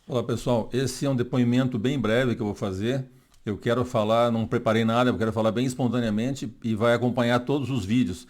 Olá pessoal, esse é um depoimento bem breve que eu vou fazer. Eu quero falar, não preparei nada, eu quero falar bem espontaneamente e vai acompanhar todos os vídeos.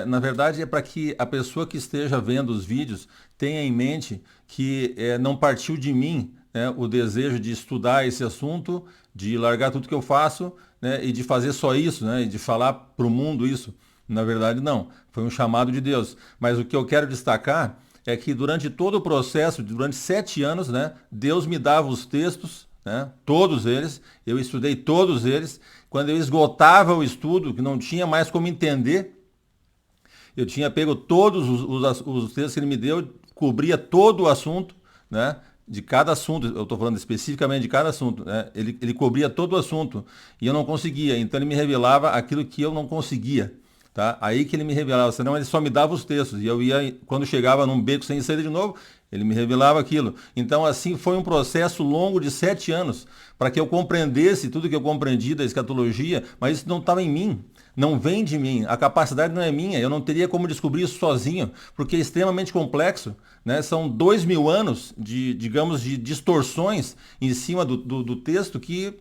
Na verdade, é para que a pessoa que esteja vendo os vídeos tenha em mente que não partiu de mim, né, o desejo de estudar esse assunto, de largar tudo que eu faço, né, e de fazer só isso, né, e de falar para o mundo isso. Na verdade, não. Foi um chamado de Deus. Mas o que eu quero destacar é que durante todo o processo, durante 7 anos, né, Deus me dava os textos, né, todos eles, eu estudei todos eles. Quando eu esgotava o estudo, que não tinha mais como entender, eu tinha pego todos os textos que ele me deu, cobria todo o assunto, né, de cada assunto, eu estou falando especificamente de cada assunto, né, ele cobria todo o assunto e eu não conseguia, então ele me revelava aquilo que eu não conseguia. Tá? Aí que ele me revelava, senão ele só me dava os textos. E eu ia, quando chegava num beco sem saída de novo, ele me revelava aquilo. Então, assim, foi um processo longo de 7 anos para que eu compreendesse tudo que eu compreendi da escatologia, mas isso não estava em mim. Não vem de mim, a capacidade não é minha, eu não teria como descobrir isso sozinho, porque é extremamente complexo, né? São 2.000 anos de, digamos, de distorções em cima do texto que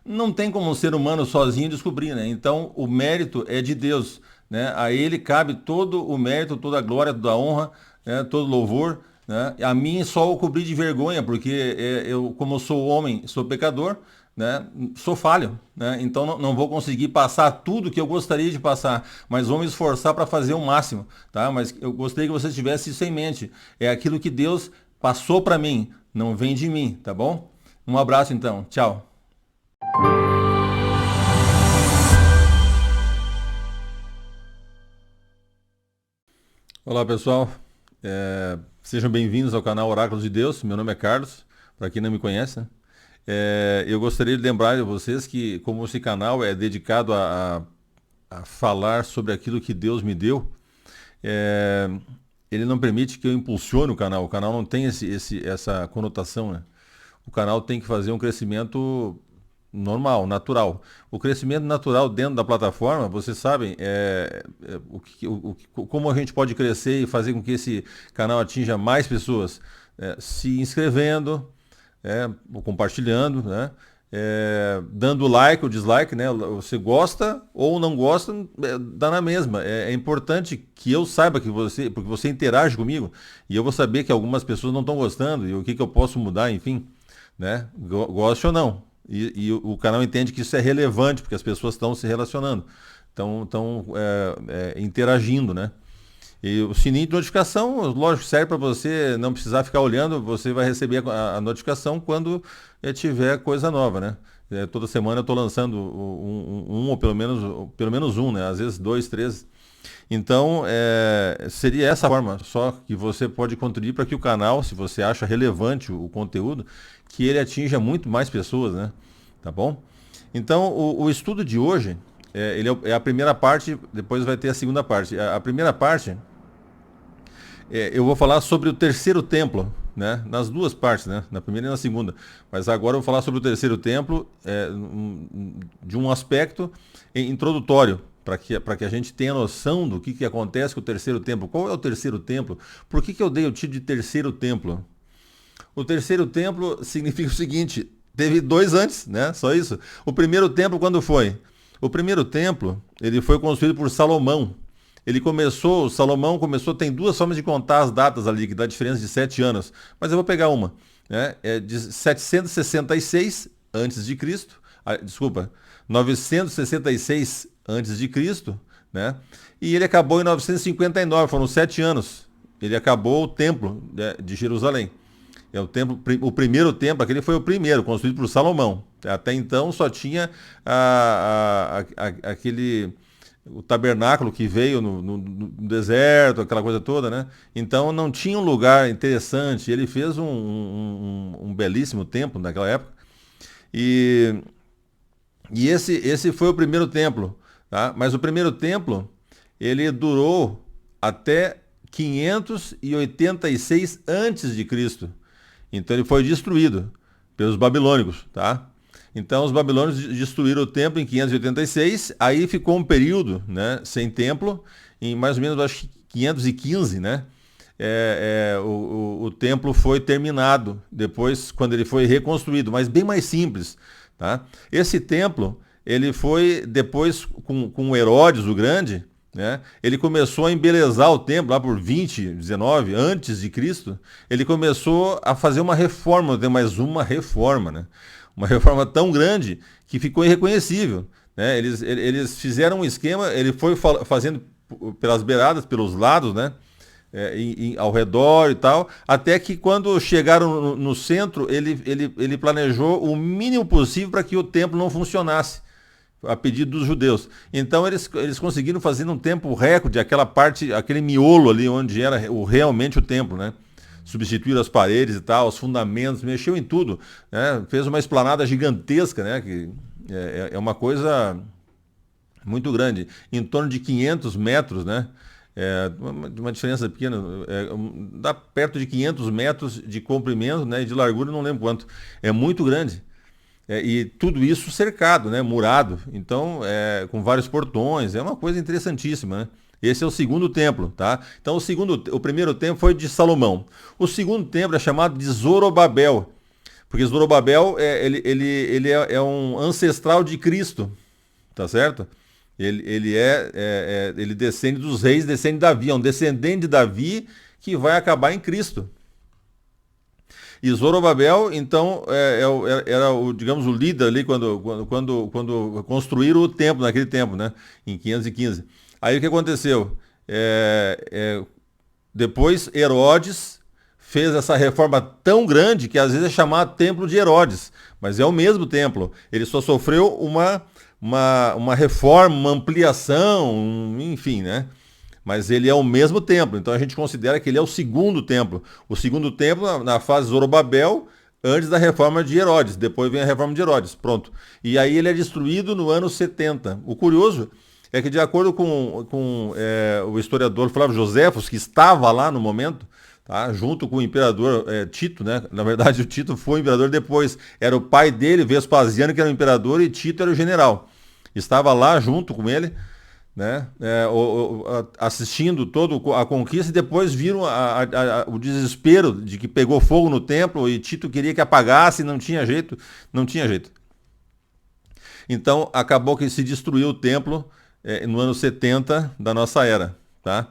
não tem como um ser humano sozinho descobrir, né? Então o mérito é de Deus, né? A Ele cabe todo o mérito, toda a glória, toda a honra, né? Todo louvor, né? A mim só o cobri de vergonha, porque eu, como eu sou homem, sou pecador, né? Sou falho, né? Então não vou conseguir passar tudo que eu gostaria de passar, mas vou me esforçar para fazer o máximo, tá? Mas eu gostaria que você tivesse isso em mente. É aquilo que Deus passou para mim, não vem de mim, tá bom? Um abraço então, tchau. Olá pessoal, sejam bem-vindos ao canal Oráculos de Deus. Meu nome é Carlos, para quem não me conhece, né? Eu gostaria de lembrar a vocês que, como esse canal é dedicado a falar sobre aquilo que Deus me deu, é, ele não permite que eu impulsione o canal. O canal não tem essa conotação, né? O canal tem que fazer um crescimento normal, natural. O crescimento natural dentro da plataforma, vocês sabem, como a gente pode crescer e fazer com que esse canal atinja mais pessoas. Se inscrevendo, ou compartilhando, né? Dando like ou dislike, né? Você gosta ou não gosta, dá na mesma. É importante que eu saiba que você, porque você interage comigo, e eu vou saber que algumas pessoas não estão gostando e o que eu posso mudar, enfim, né? Goste ou não. E o canal entende que isso é relevante, porque as pessoas estão se relacionando, estão interagindo, né? E o sininho de notificação, lógico, serve para você não precisar ficar olhando, você vai receber a notificação quando tiver coisa nova, né? Toda semana eu estou lançando ou pelo menos um, né? Às vezes dois, três. Então, seria essa forma só que você pode contribuir para que o canal, se você acha relevante o conteúdo, que ele atinja muito mais pessoas, né? Tá bom? Então, o estudo de hoje, ele é a primeira parte, depois vai ter a segunda parte. A primeira parte, eu vou falar sobre o terceiro templo, né? Nas duas partes, né? Na primeira e na segunda. Mas agora eu vou falar sobre o terceiro templo, de um aspecto introdutório, para que a gente tenha noção do que acontece com o terceiro templo. Qual é o terceiro templo? Por que eu dei o título de terceiro templo? O terceiro templo significa o seguinte: teve dois antes, né? Só isso. O primeiro templo quando foi? O primeiro templo, ele foi construído por Salomão. Salomão começou, tem duas formas de contar as datas ali, que dá diferença de 7 anos. Mas eu vou pegar uma, né? É de 766 antes de Cristo, desculpa, 966 antes de Cristo, né? E ele acabou em 959, foram 7 anos. Ele acabou o templo, né, de Jerusalém. O primeiro templo, aquele foi o primeiro, construído por Salomão. Até então só tinha aquele o tabernáculo que veio no deserto, aquela coisa toda, né? Então não tinha um lugar interessante. Ele fez um belíssimo templo naquela época. E, e esse foi o primeiro templo, tá? Mas o primeiro templo, ele durou até 586 antes de Cristo. Então ele foi destruído pelos babilônicos, tá? Então os babilônios destruíram o templo em 586, aí ficou um período, né, sem templo, em mais ou menos acho que 515, né? o templo foi terminado, depois quando ele foi reconstruído, mas bem mais simples. Tá? Esse templo, ele foi depois com Herodes o Grande, né? Ele começou a embelezar o templo lá por 19 antes de Cristo. Ele começou a fazer uma reforma, mais uma reforma, né? Uma reforma tão grande que ficou irreconhecível, né? Eles fizeram um esquema, ele foi fazendo pelas beiradas, pelos lados, né? Ao redor e tal, até que quando chegaram no centro, ele planejou o mínimo possível para que o templo não funcionasse, a pedido dos judeus. Então eles conseguiram fazer num tempo recorde aquela parte, aquele miolo ali onde era realmente o templo, né? Substituir as paredes e tal, os fundamentos, mexeu em tudo, né? Fez uma esplanada gigantesca, né? Que é uma coisa muito grande, em torno de 500 metros, né? Uma diferença pequena, dá perto de 500 metros de comprimento, né? E de largura, não lembro quanto. É muito grande. E tudo isso cercado, né, murado, então com vários portões, é uma coisa interessantíssima, né? Esse é o segundo templo, tá? Então o primeiro templo foi de Salomão. O segundo templo é chamado de Zorobabel, porque Zorobabel ele é um ancestral de Cristo, tá certo? Ele descende dos reis, descende de Davi, é um descendente de Davi que vai acabar em Cristo. E Zorobabel, então, era digamos, o líder ali quando construíram o templo, naquele tempo, né? Em 515. Aí o que aconteceu? Depois Herodes fez essa reforma tão grande que às vezes é chamado Templo de Herodes, mas é o mesmo templo. Ele só sofreu uma reforma, uma ampliação, enfim, né? Mas ele é o mesmo templo, então a gente considera que ele é o segundo templo. O segundo templo na fase Zorobabel, antes da reforma de Herodes. Depois vem a reforma de Herodes, pronto. E aí ele é destruído no ano 70. O curioso é que, de acordo com o historiador Flávio Joséfos, que estava lá no momento, tá, junto com o imperador Tito, né? Na verdade, o Tito foi o imperador depois. Era o pai dele, Vespasiano, que era o imperador, e Tito era o general. Estava lá junto com ele, né, assistindo toda a conquista, e depois viram o desespero de que pegou fogo no templo e Tito queria que apagasse, não tinha jeito, não tinha jeito. Então acabou que se destruiu o templo no ano 70 da nossa era, tá?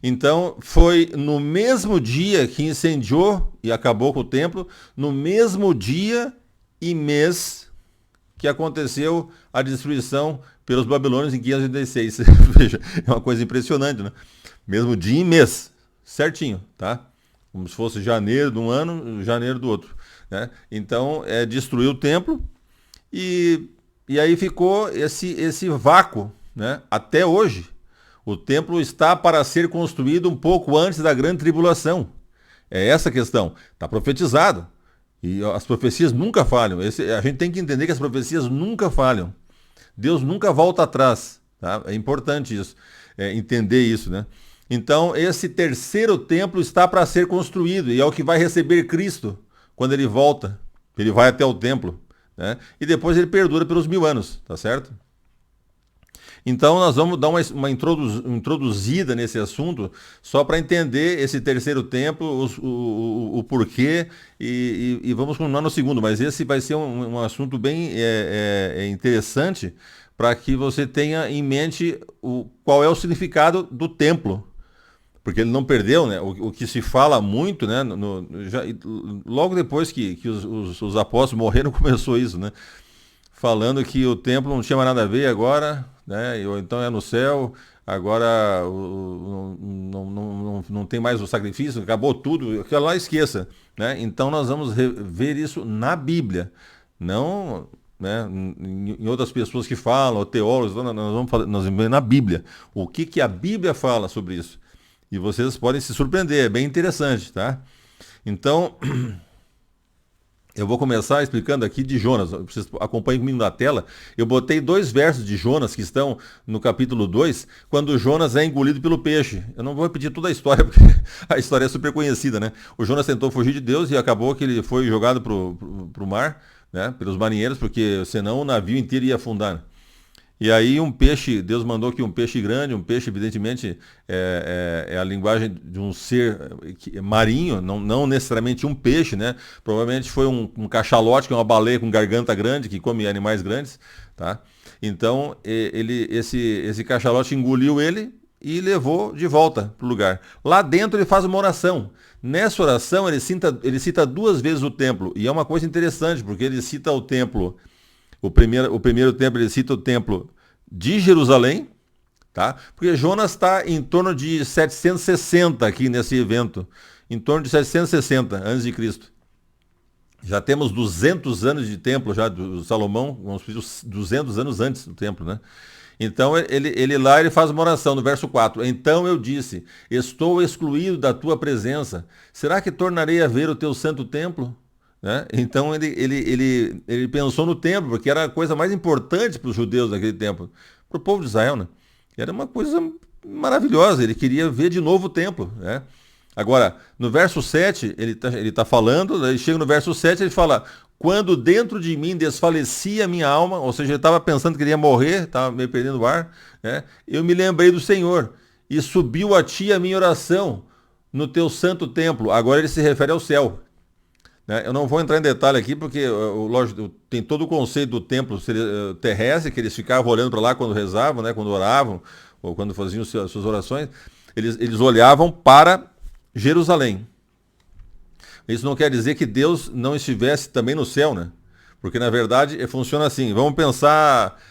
Então foi no mesmo dia que incendiou e acabou com o templo, no mesmo dia e mês que aconteceu a destruição pelos babilônios em 586. Veja, é uma coisa impressionante, né? Mesmo dia e mês, certinho, tá? Como se fosse janeiro de um ano, janeiro do outro, né? Então, destruiu o templo e aí ficou esse vácuo, né? Até hoje. O templo está para ser construído um pouco antes da grande tribulação. É essa a questão. Está profetizado. E as profecias nunca falham. A gente tem que entender que as profecias nunca falham. Deus nunca volta atrás. Tá? É importante isso, entender isso, né? Então, esse terceiro templo está para ser construído e é o que vai receber Cristo quando ele volta. Ele vai até o templo, né? E depois ele perdura pelos 1000 anos, tá certo? Então nós vamos dar uma introduzida nesse assunto, só para entender esse terceiro templo, o porquê, e vamos continuar no segundo, mas esse vai ser um assunto bem interessante, para que você tenha em mente qual é o significado do templo. Porque ele não perdeu, né? O que se fala muito, né? Logo depois que os apóstolos morreram, começou isso, né? Falando que o templo não tinha mais nada a ver agora, né? Ou então é no céu, agora não tem mais o sacrifício, acabou tudo, aquilo lá esqueça, né? Então nós vamos ver isso na Bíblia, não, né, em outras pessoas que falam, teólogos, nós vamos ver na Bíblia. O que a Bíblia fala sobre isso? E vocês podem se surpreender, é bem interessante, tá? Então, eu vou começar explicando aqui de Jonas. Vocês acompanhem comigo na tela. Eu botei 2 versos de Jonas que estão no capítulo 2, quando Jonas é engolido pelo peixe. Eu não vou repetir toda a história, porque a história é super conhecida, né? O Jonas tentou fugir de Deus e acabou que ele foi jogado pro mar, né? Pelos marinheiros, porque senão o navio inteiro ia afundar, né? E aí um peixe, Deus mandou que um peixe grande, um peixe evidentemente é a linguagem de um ser marinho, não necessariamente um peixe, né? Provavelmente foi um cachalote, que é uma baleia com garganta grande, que come animais grandes, tá? Então esse cachalote engoliu ele e levou de volta para o lugar. Lá dentro ele faz uma oração. Nessa oração ele cita duas vezes o templo. E é uma coisa interessante, porque ele cita o templo, o primeiro templo, ele cita o templo de Jerusalém, tá? Porque Jonas está em torno de 760 aqui nesse evento. Em torno de 760 a.C. Já temos 200 anos de templo já do Salomão, vamos dizer, 200 anos antes do templo, né? Então ele lá ele faz uma oração no verso 4. Então eu disse: estou excluído da tua presença. Será que tornarei a ver o teu santo templo? Né? Então ele pensou no templo, porque era a coisa mais importante para os judeus naquele tempo, para o povo de Israel, né? Era uma coisa maravilhosa. Ele queria ver de novo o templo, né? Agora, no verso 7, ele tá falando, ele chega no verso 7, ele fala: quando dentro de mim desfalecia a minha alma, ou seja, ele estava pensando que ele ia morrer, estava meio perdendo o ar, né? Eu me lembrei do Senhor, e subiu a ti a minha oração no teu santo templo. Agora ele se refere ao céu, né? Eu não vou entrar em detalhe aqui, porque, lógico, tem todo o conceito do templo terrestre, que eles ficavam olhando para lá quando rezavam, né? Quando oravam, ou quando faziam suas orações, eles olhavam para Jerusalém. Isso não quer dizer que Deus não estivesse também no céu, né? Porque na verdade funciona assim. Vamos pensar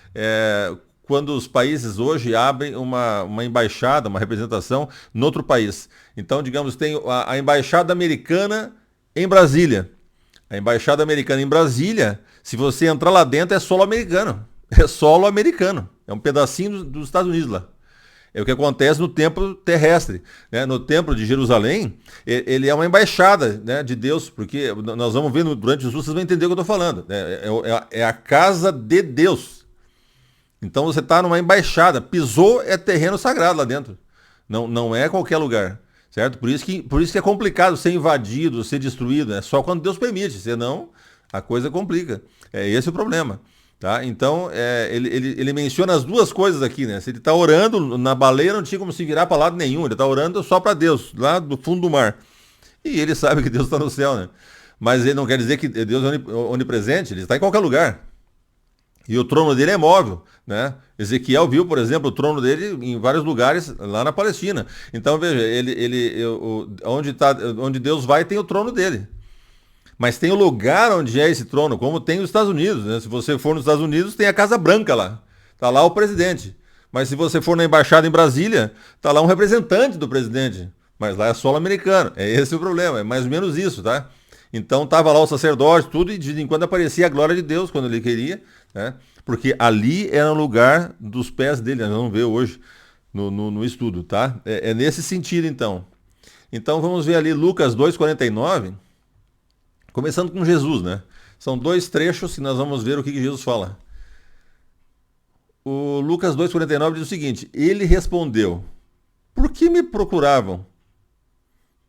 quando os países hoje abrem uma embaixada, uma representação em outro país. Então, digamos, tem a embaixada americana em Brasília. A embaixada americana em Brasília, se você entrar lá dentro, é solo americano. É solo americano. É um pedacinho dos Estados Unidos lá. É o que acontece no templo terrestre, né? No templo de Jerusalém, ele é uma embaixada, né, de Deus, porque nós vamos ver durante os estudos, vocês vão entender o que eu estou falando. É a casa de Deus. Então você está numa embaixada, pisou, é terreno sagrado lá dentro. Não é qualquer lugar, certo? Por isso que é complicado ser invadido, ser destruído. É só quando Deus permite, senão a coisa complica. É esse o problema. Tá? Então, ele menciona as duas coisas aqui, né? Se ele está orando na baleia, não tinha como se virar para lado nenhum. Ele está orando só para Deus, lá do fundo do mar. E ele sabe que Deus está no céu, né? Mas ele não quer dizer que Deus é onipresente, ele está em qualquer lugar. E o trono dele é móvel, né? Ezequiel viu, por exemplo, o trono dele em vários lugares lá na Palestina. Então, veja, onde Deus vai, tem o trono dele. Mas tem o lugar onde é esse trono, como tem os Estados Unidos, né? Se você for nos Estados Unidos, tem a Casa Branca lá. Está lá o presidente. Mas se você for na embaixada em Brasília, está lá um representante do presidente. Mas lá é solo americano. É esse o problema. É mais ou menos isso, tá? Então estava lá o sacerdote, tudo, e de vez em quando aparecia a glória de Deus quando ele queria, né? Porque ali era o lugar dos pés dele. Nós vamos ver hoje no estudo, tá? É nesse sentido, então. Então vamos ver ali Lucas 2,49. Começando com Jesus, né? São dois trechos que nós vamos ver o que Jesus fala. O Lucas 2,49 diz o seguinte: ele respondeu: por que me procuravam?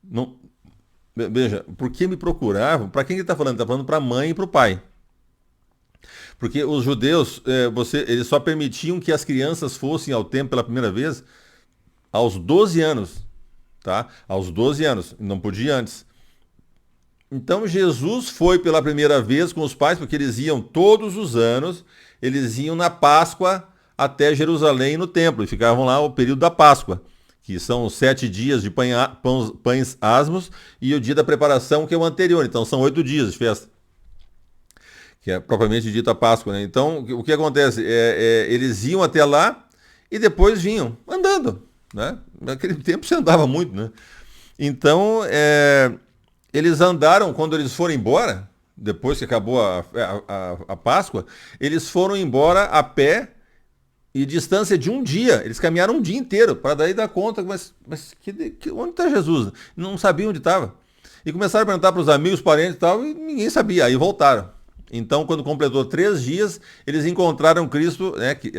Não, veja, por que me procuravam? Para quem ele está falando? Está falando para a mãe e para o pai. Porque os judeus, eles só permitiam que as crianças fossem ao templo pela primeira vez aos 12 anos. Tá? Aos 12 anos, não podia antes. Então Jesus foi pela primeira vez com os pais, porque eles iam todos os anos, eles iam na Páscoa até Jerusalém no templo, e ficavam lá o período da Páscoa, que são os 7 dias de pães asmos e o dia da preparação, que é o anterior. Então são 8 dias de festa, que é propriamente dita a Páscoa, né? Então o que acontece? Eles iam até lá e depois vinham andando, né? Naquele tempo você andava muito, né? Então, eles andaram, quando eles foram embora, depois que acabou a Páscoa, eles foram embora a pé e distância de um dia. Eles caminharam um dia inteiro para daí dar conta, mas onde está Jesus? Não sabiam onde estava. E começaram a perguntar para os amigos, parentes e tal, e ninguém sabia. Aí voltaram. Então, quando completou 3 dias, eles encontraram Cristo, né, que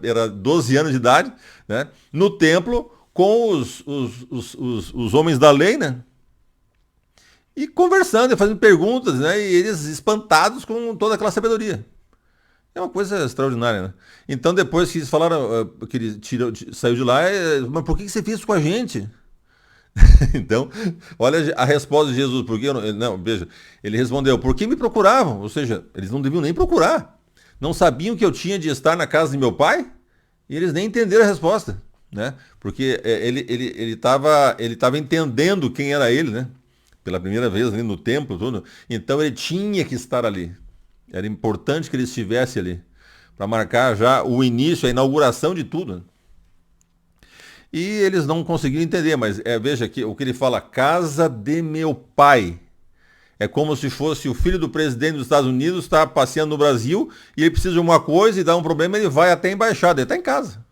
era 12 anos de idade, né, no templo com os homens da lei, né? E conversando, fazendo perguntas, né? E eles espantados com toda aquela sabedoria. É uma coisa extraordinária, né? Então depois que eles falaram que ele saiu de lá, mas por que você fez isso com a gente? Então, olha a resposta de Jesus. Por que eu não, veja, ele respondeu, por que me procuravam? Ou seja, eles não deviam nem procurar. Não sabiam que eu tinha de estar na casa de meu pai? E eles nem entenderam a resposta, né? Porque ele tava entendendo quem era ele, né? Pela primeira vez ali no templo, tudo. Então ele tinha que estar ali. Era importante que ele estivesse ali para marcar já o início, a inauguração de tudo, né? E eles não conseguiram entender, mas veja aqui o que ele fala, casa de meu pai. É como se fosse o filho do presidente dos Estados Unidos, está passeando no Brasil e ele precisa de uma coisa e dá um problema, ele vai até a embaixada. Ele está em casa.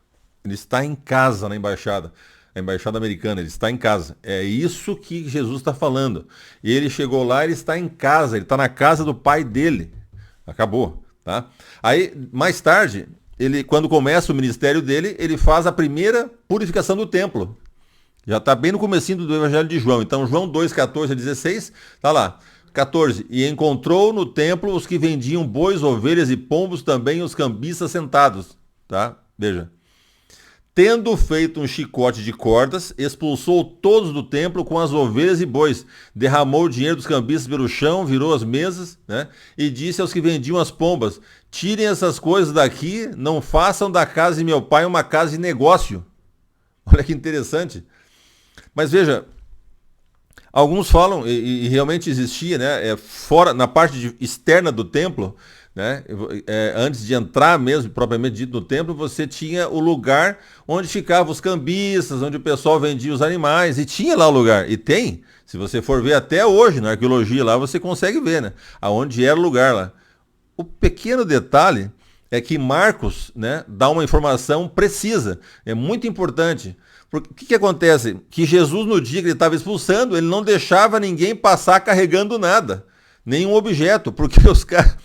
Ele está em casa na embaixada. A embaixada americana, ele está em casa. É isso que Jesus está falando. E ele chegou lá, ele está em casa, ele está na casa do pai dele. Acabou, tá? Aí, mais tarde, quando começa o ministério dele, ele faz a primeira purificação do templo. Já está bem no comecinho do Evangelho de João. Então, João 2, 14 a 16, está lá. 14. E encontrou no templo os que vendiam bois, ovelhas e pombos, também os cambistas sentados. Tá? Veja. Tendo feito um chicote de cordas, expulsou todos do templo com as ovelhas e bois. Derramou o dinheiro dos cambistas pelo chão, virou as mesas, né? E disse aos que vendiam as pombas, tirem essas coisas daqui, não façam da casa de meu pai uma casa de negócio. Olha que interessante. Mas veja, alguns falam, e realmente existia, né? Fora, na parte externa do templo, né? Antes de entrar mesmo, propriamente dito, no templo, você tinha o lugar onde ficavam os cambistas, onde o pessoal vendia os animais, e tinha lá o lugar, e tem, se você for ver até hoje, na arqueologia lá, você consegue ver, né? Aonde era o lugar lá. O pequeno detalhe é que Marcos, né, dá uma informação precisa, é muito importante. Porque o que acontece? Que Jesus, no dia que ele estava expulsando, ele não deixava ninguém passar carregando nada. Nenhum objeto, porque os caras,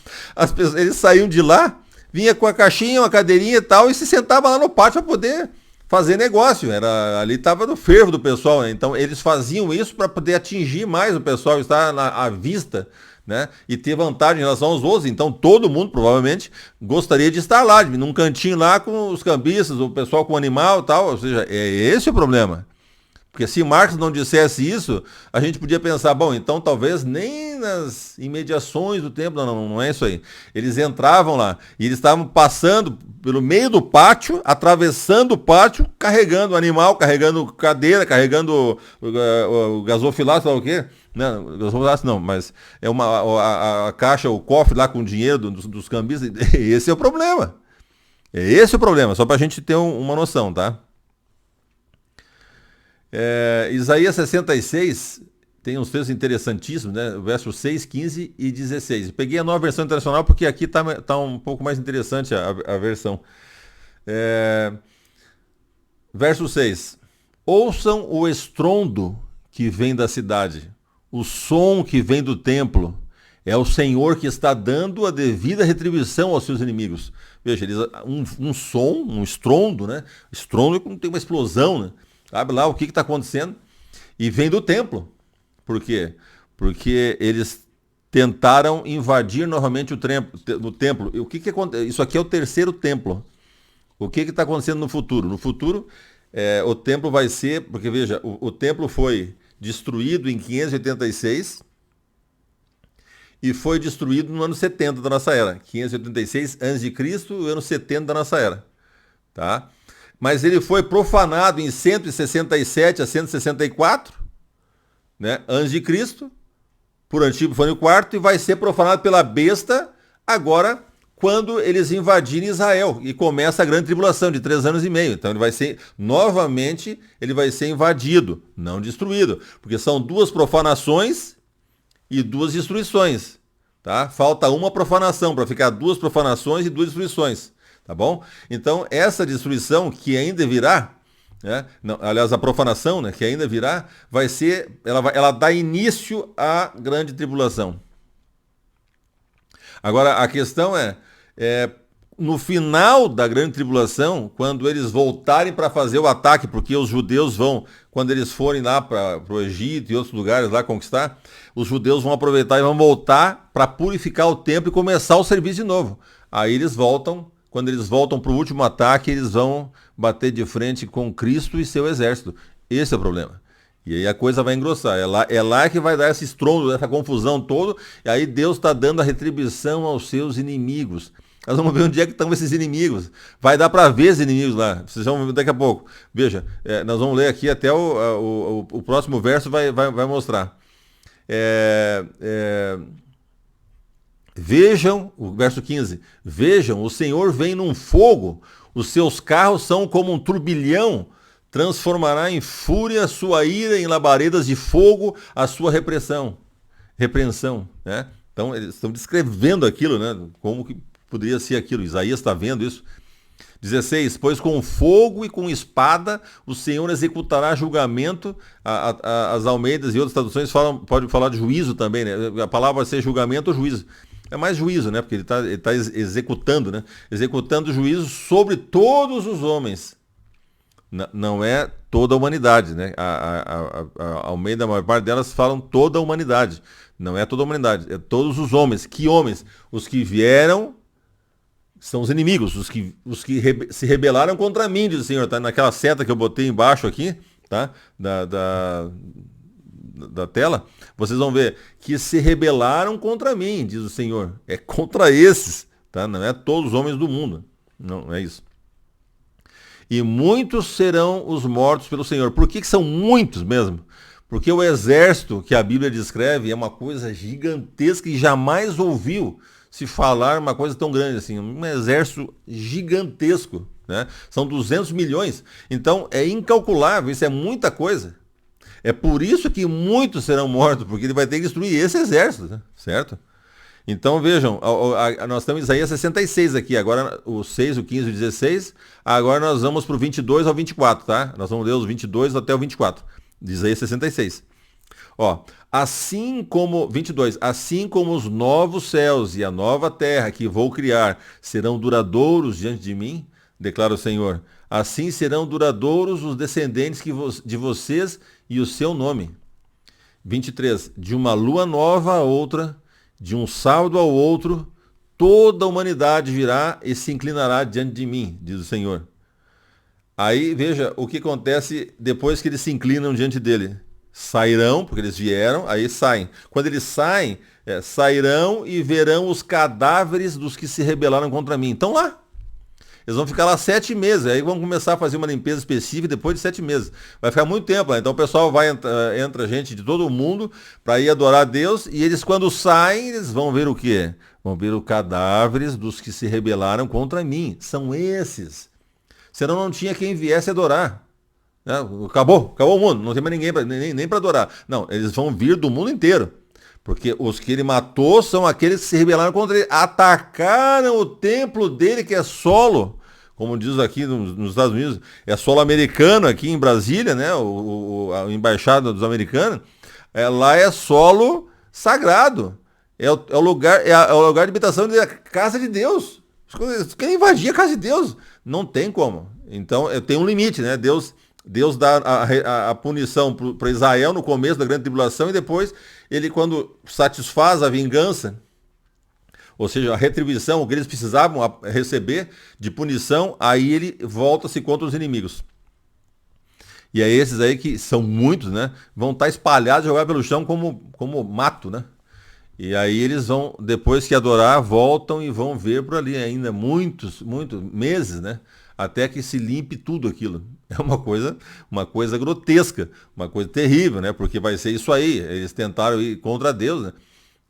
eles saíam de lá, vinha com a caixinha, uma cadeirinha e tal, e se sentava lá no pátio para poder fazer negócio. Ali estava no fervo do pessoal, né? Então eles faziam isso para poder atingir mais o pessoal, estar à vista, né? E ter vantagem em relação aos outros. Então todo mundo provavelmente gostaria de estar lá, num cantinho lá com os cambistas, o pessoal com o animal e tal. Ou seja, é esse o problema. Porque se Marcos não dissesse isso, a gente podia pensar, bom, então talvez nem nas imediações do templo, não é isso aí. Eles entravam lá e eles estavam passando pelo meio do pátio, atravessando o pátio, carregando animal, carregando cadeira, carregando o gasofilaço, sei lá o quê. Não, gasofilaço não, mas é a caixa, o cofre lá com o dinheiro dos cambistas. Esse é o problema. É esse o problema, só para a gente ter uma noção, tá? Isaías 66 tem uns textos interessantíssimos, né? Versos 6, 15 e 16. Peguei a nova versão internacional porque aqui tá um pouco mais interessante a versão. Verso 6. Ouçam o estrondo que vem da cidade, o som que vem do templo. É o Senhor que está dando a devida retribuição aos seus inimigos. Veja, um som, um estrondo, né? Estrondo tem uma explosão, né? Sabe lá o que está acontecendo? E vem do templo. Por quê? Porque eles tentaram invadir novamente o templo. O que acontece? Isso aqui é o terceiro templo. O que está acontecendo no futuro? No futuro, o templo vai ser... Porque, veja, o templo foi destruído em 586 e foi destruído no ano 70 da nossa era. 586 a.C., o ano 70 da nossa era. Tá? Mas ele foi profanado em 167 a 164, né, antes de Cristo, por Antípano IV, e vai ser profanado pela besta agora, quando eles invadirem Israel, e começa a grande tribulação de 3 anos e meio. Então ele vai ser, novamente, ele vai ser invadido, não destruído, porque são 2 profanações e 2 destruições. Tá? Falta uma profanação, para ficar 2 profanações e 2 destruições. Tá bom? Então, essa destruição que ainda virá, né? Não, aliás, a profanação, né, que ainda virá, vai ser, ela dá início à grande tribulação. Agora, a questão no final da grande tribulação, quando eles voltarem para fazer o ataque, porque os judeus vão, quando eles forem lá para o Egito e outros lugares lá conquistar, os judeus vão aproveitar e vão voltar para purificar o templo e começar o serviço de novo. Aí eles voltam, quando eles voltam para o último ataque, eles vão bater de frente com Cristo e seu exército. Esse é o problema. E aí a coisa vai engrossar. É lá que vai dar esse estrondo, essa confusão toda. E aí Deus está dando a retribuição aos seus inimigos. Nós vamos ver onde é que estão esses inimigos. Vai dar para ver esses inimigos lá. Vocês vão ver daqui a pouco. Veja, nós vamos ler aqui até o próximo verso vai mostrar. Vejam, o verso 15. Vejam, o Senhor vem num fogo. Os seus carros são como um turbilhão. Transformará em fúria a sua ira, em labaredas de fogo a sua repreensão, né? Então eles estão descrevendo aquilo, né? Como que poderia ser aquilo. Isaías está vendo isso. 16, pois com fogo e com espada o Senhor executará julgamento. As Almeidas e outras traduções pode falar de juízo também, né? A palavra vai ser julgamento ou juízo. É mais juízo, né? Porque ele tá executando, né? Executando juízo sobre todos os homens. Não é toda a humanidade, né? A Almeida, a maior parte delas falam toda a humanidade. Não é toda a humanidade, é todos os homens. Que homens? Os que vieram são os inimigos, os que se rebelaram contra mim, diz o Senhor. Tá naquela seta que eu botei embaixo aqui, tá? Da tela. Vocês vão ver que se rebelaram contra mim, diz o Senhor. É contra esses, tá? Não é todos os homens do mundo. Não é isso. E muitos serão os mortos pelo Senhor. Por que são muitos mesmo? Porque o exército que a Bíblia descreve é uma coisa gigantesca e jamais ouviu se falar uma coisa tão grande assim. Um exército gigantesco, né? São 200 milhões. Então é incalculável, isso é muita coisa. É por isso que muitos serão mortos, porque ele vai ter que destruir esse exército, né? Certo? Então vejam, nós estamos em Isaías 66 aqui, agora o 6, o 15 e o 16, agora nós vamos para o 22 ao 24, tá? Nós vamos ler os 22 até o 24, de Isaías 66. Ó, assim como, 22, assim como os novos céus e a nova terra que vou criar serão duradouros diante de mim, declara o Senhor, assim serão duradouros os descendentes de vocês e o seu nome. 23, de uma lua nova a outra, de um sábado ao outro, toda a humanidade virá e se inclinará diante de mim, diz o Senhor. Aí veja o que acontece depois que eles se inclinam diante dele. Sairão, porque eles vieram, aí saem. Quando eles saem, sairão e verão os cadáveres dos que se rebelaram contra mim. Estão lá. Eles vão ficar lá 7 meses, aí vão começar a fazer uma limpeza específica depois de 7 meses. Vai ficar muito tempo lá. Então o pessoal entra gente de todo mundo para ir adorar a Deus, e eles quando saem, eles vão ver o quê? Vão ver os cadáveres dos que se rebelaram contra mim. São esses. Senão não tinha quem viesse adorar. Né? Acabou o mundo, não tem mais ninguém nem para adorar. Não, eles vão vir do mundo inteiro. Porque os que ele matou são aqueles que se rebelaram contra ele, atacaram o templo dele, que é solo, como diz aqui nos Estados Unidos, é solo americano aqui em Brasília, né? A embaixada dos americanos, lá é solo sagrado. É o lugar de habitação da casa de Deus. Eles querem invadir a casa de Deus. Não tem como. Então, tem um limite, né? Deus dá a punição para Israel no começo da grande tribulação, e depois ele, quando satisfaz a vingança, ou seja, a retribuição, o que eles precisavam receber de punição, aí ele volta-se contra os inimigos. E é esses aí, que são muitos, né? Vão estar espalhados, jogados pelo chão como mato, né? E aí eles vão, depois que adorar, voltam e vão ver por ali ainda muitos meses, né? Até que se limpe tudo aquilo. É uma coisa grotesca, uma coisa terrível, né? Porque vai ser isso aí. Eles tentaram ir contra Deus, né?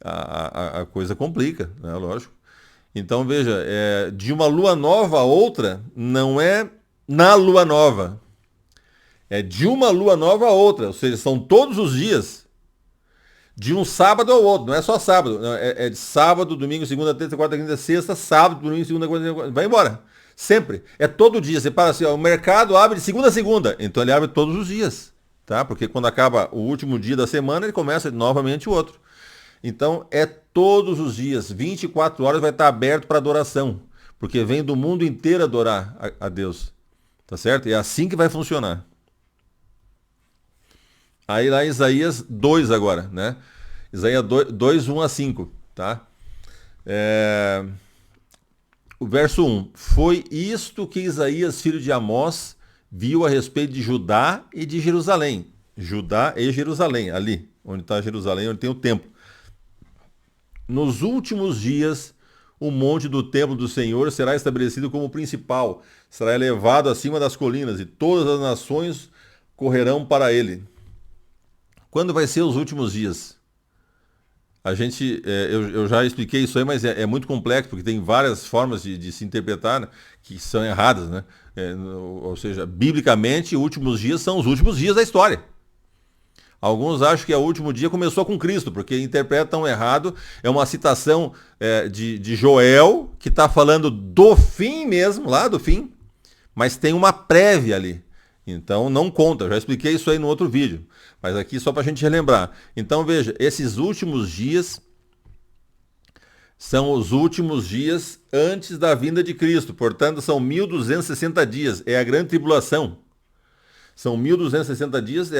A coisa complica, né? Lógico. Então veja, de uma lua nova a outra, não é na lua nova. É de uma lua nova a outra. Ou seja, são todos os dias. De um sábado ao outro, não é só sábado. Não, é de sábado, domingo, segunda, terça, quarta, quinta, sexta, sábado, domingo, segunda, quarta, vai embora. Sempre. É todo dia. Você para assim, ó, o mercado abre de segunda a segunda. Então ele abre todos os dias. Tá? Porque quando acaba o último dia da semana, ele começa novamente o outro. Então é todos os dias. 24 horas vai estar aberto para adoração. Porque vem do mundo inteiro adorar a Deus. Tá certo? É assim que vai funcionar. Aí lá em Isaías 2 agora, né? Isaías 2, 1 a 5, tá? O verso 1. Foi isto que Isaías, filho de Amós, viu a respeito de Judá e de Jerusalém. Judá e Jerusalém, ali, onde está Jerusalém, onde tem o templo. Nos últimos dias, o monte do templo do Senhor será estabelecido como principal, será elevado acima das colinas, e todas as nações correrão para ele. Quando vai ser os últimos dias? Eu já expliquei isso aí, mas é muito complexo, porque tem várias formas de se interpretar, né, que são erradas, né? Ou seja, biblicamente, últimos dias são os últimos dias da história. Alguns acham que o último dia começou com Cristo, porque interpretam errado. É uma citação de Joel, que está falando do fim mesmo, lá do fim, mas tem uma prévia ali. Então não conta, já expliquei isso aí no outro vídeo. Mas aqui só para a gente relembrar. Então veja, esses últimos dias são os últimos dias antes da vinda de Cristo. Portanto, são 1260 dias. É a grande tribulação. São 1260 dias,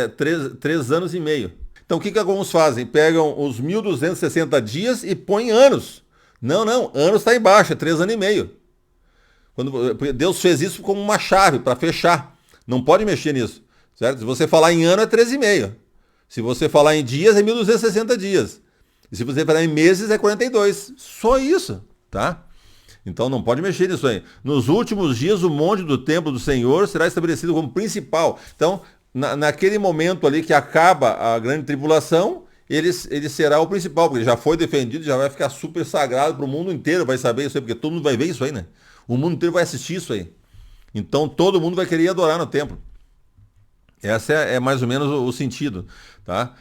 3 anos e meio. Então o que alguns fazem? Pegam os 1260 dias e põem anos. Não, anos está embaixo, é 3 anos e meio. Porque Deus fez isso como uma chave para fechar. Não pode mexer nisso. Certo? Se você falar em ano, é 13,5. Se você falar em dias, é 1260 dias. E se você falar em meses, é 42. Só isso, tá? Então não pode mexer nisso aí. Nos últimos dias, o monte do templo do Senhor será estabelecido como principal. Então, naquele momento ali que acaba a grande tribulação, ele será o principal, porque ele já foi defendido, já vai ficar super sagrado para o mundo inteiro, vai saber isso aí, porque todo mundo vai ver isso aí, né? O mundo inteiro vai assistir isso aí. Então todo mundo vai querer adorar no templo. Essa é mais ou menos o sentido, tá?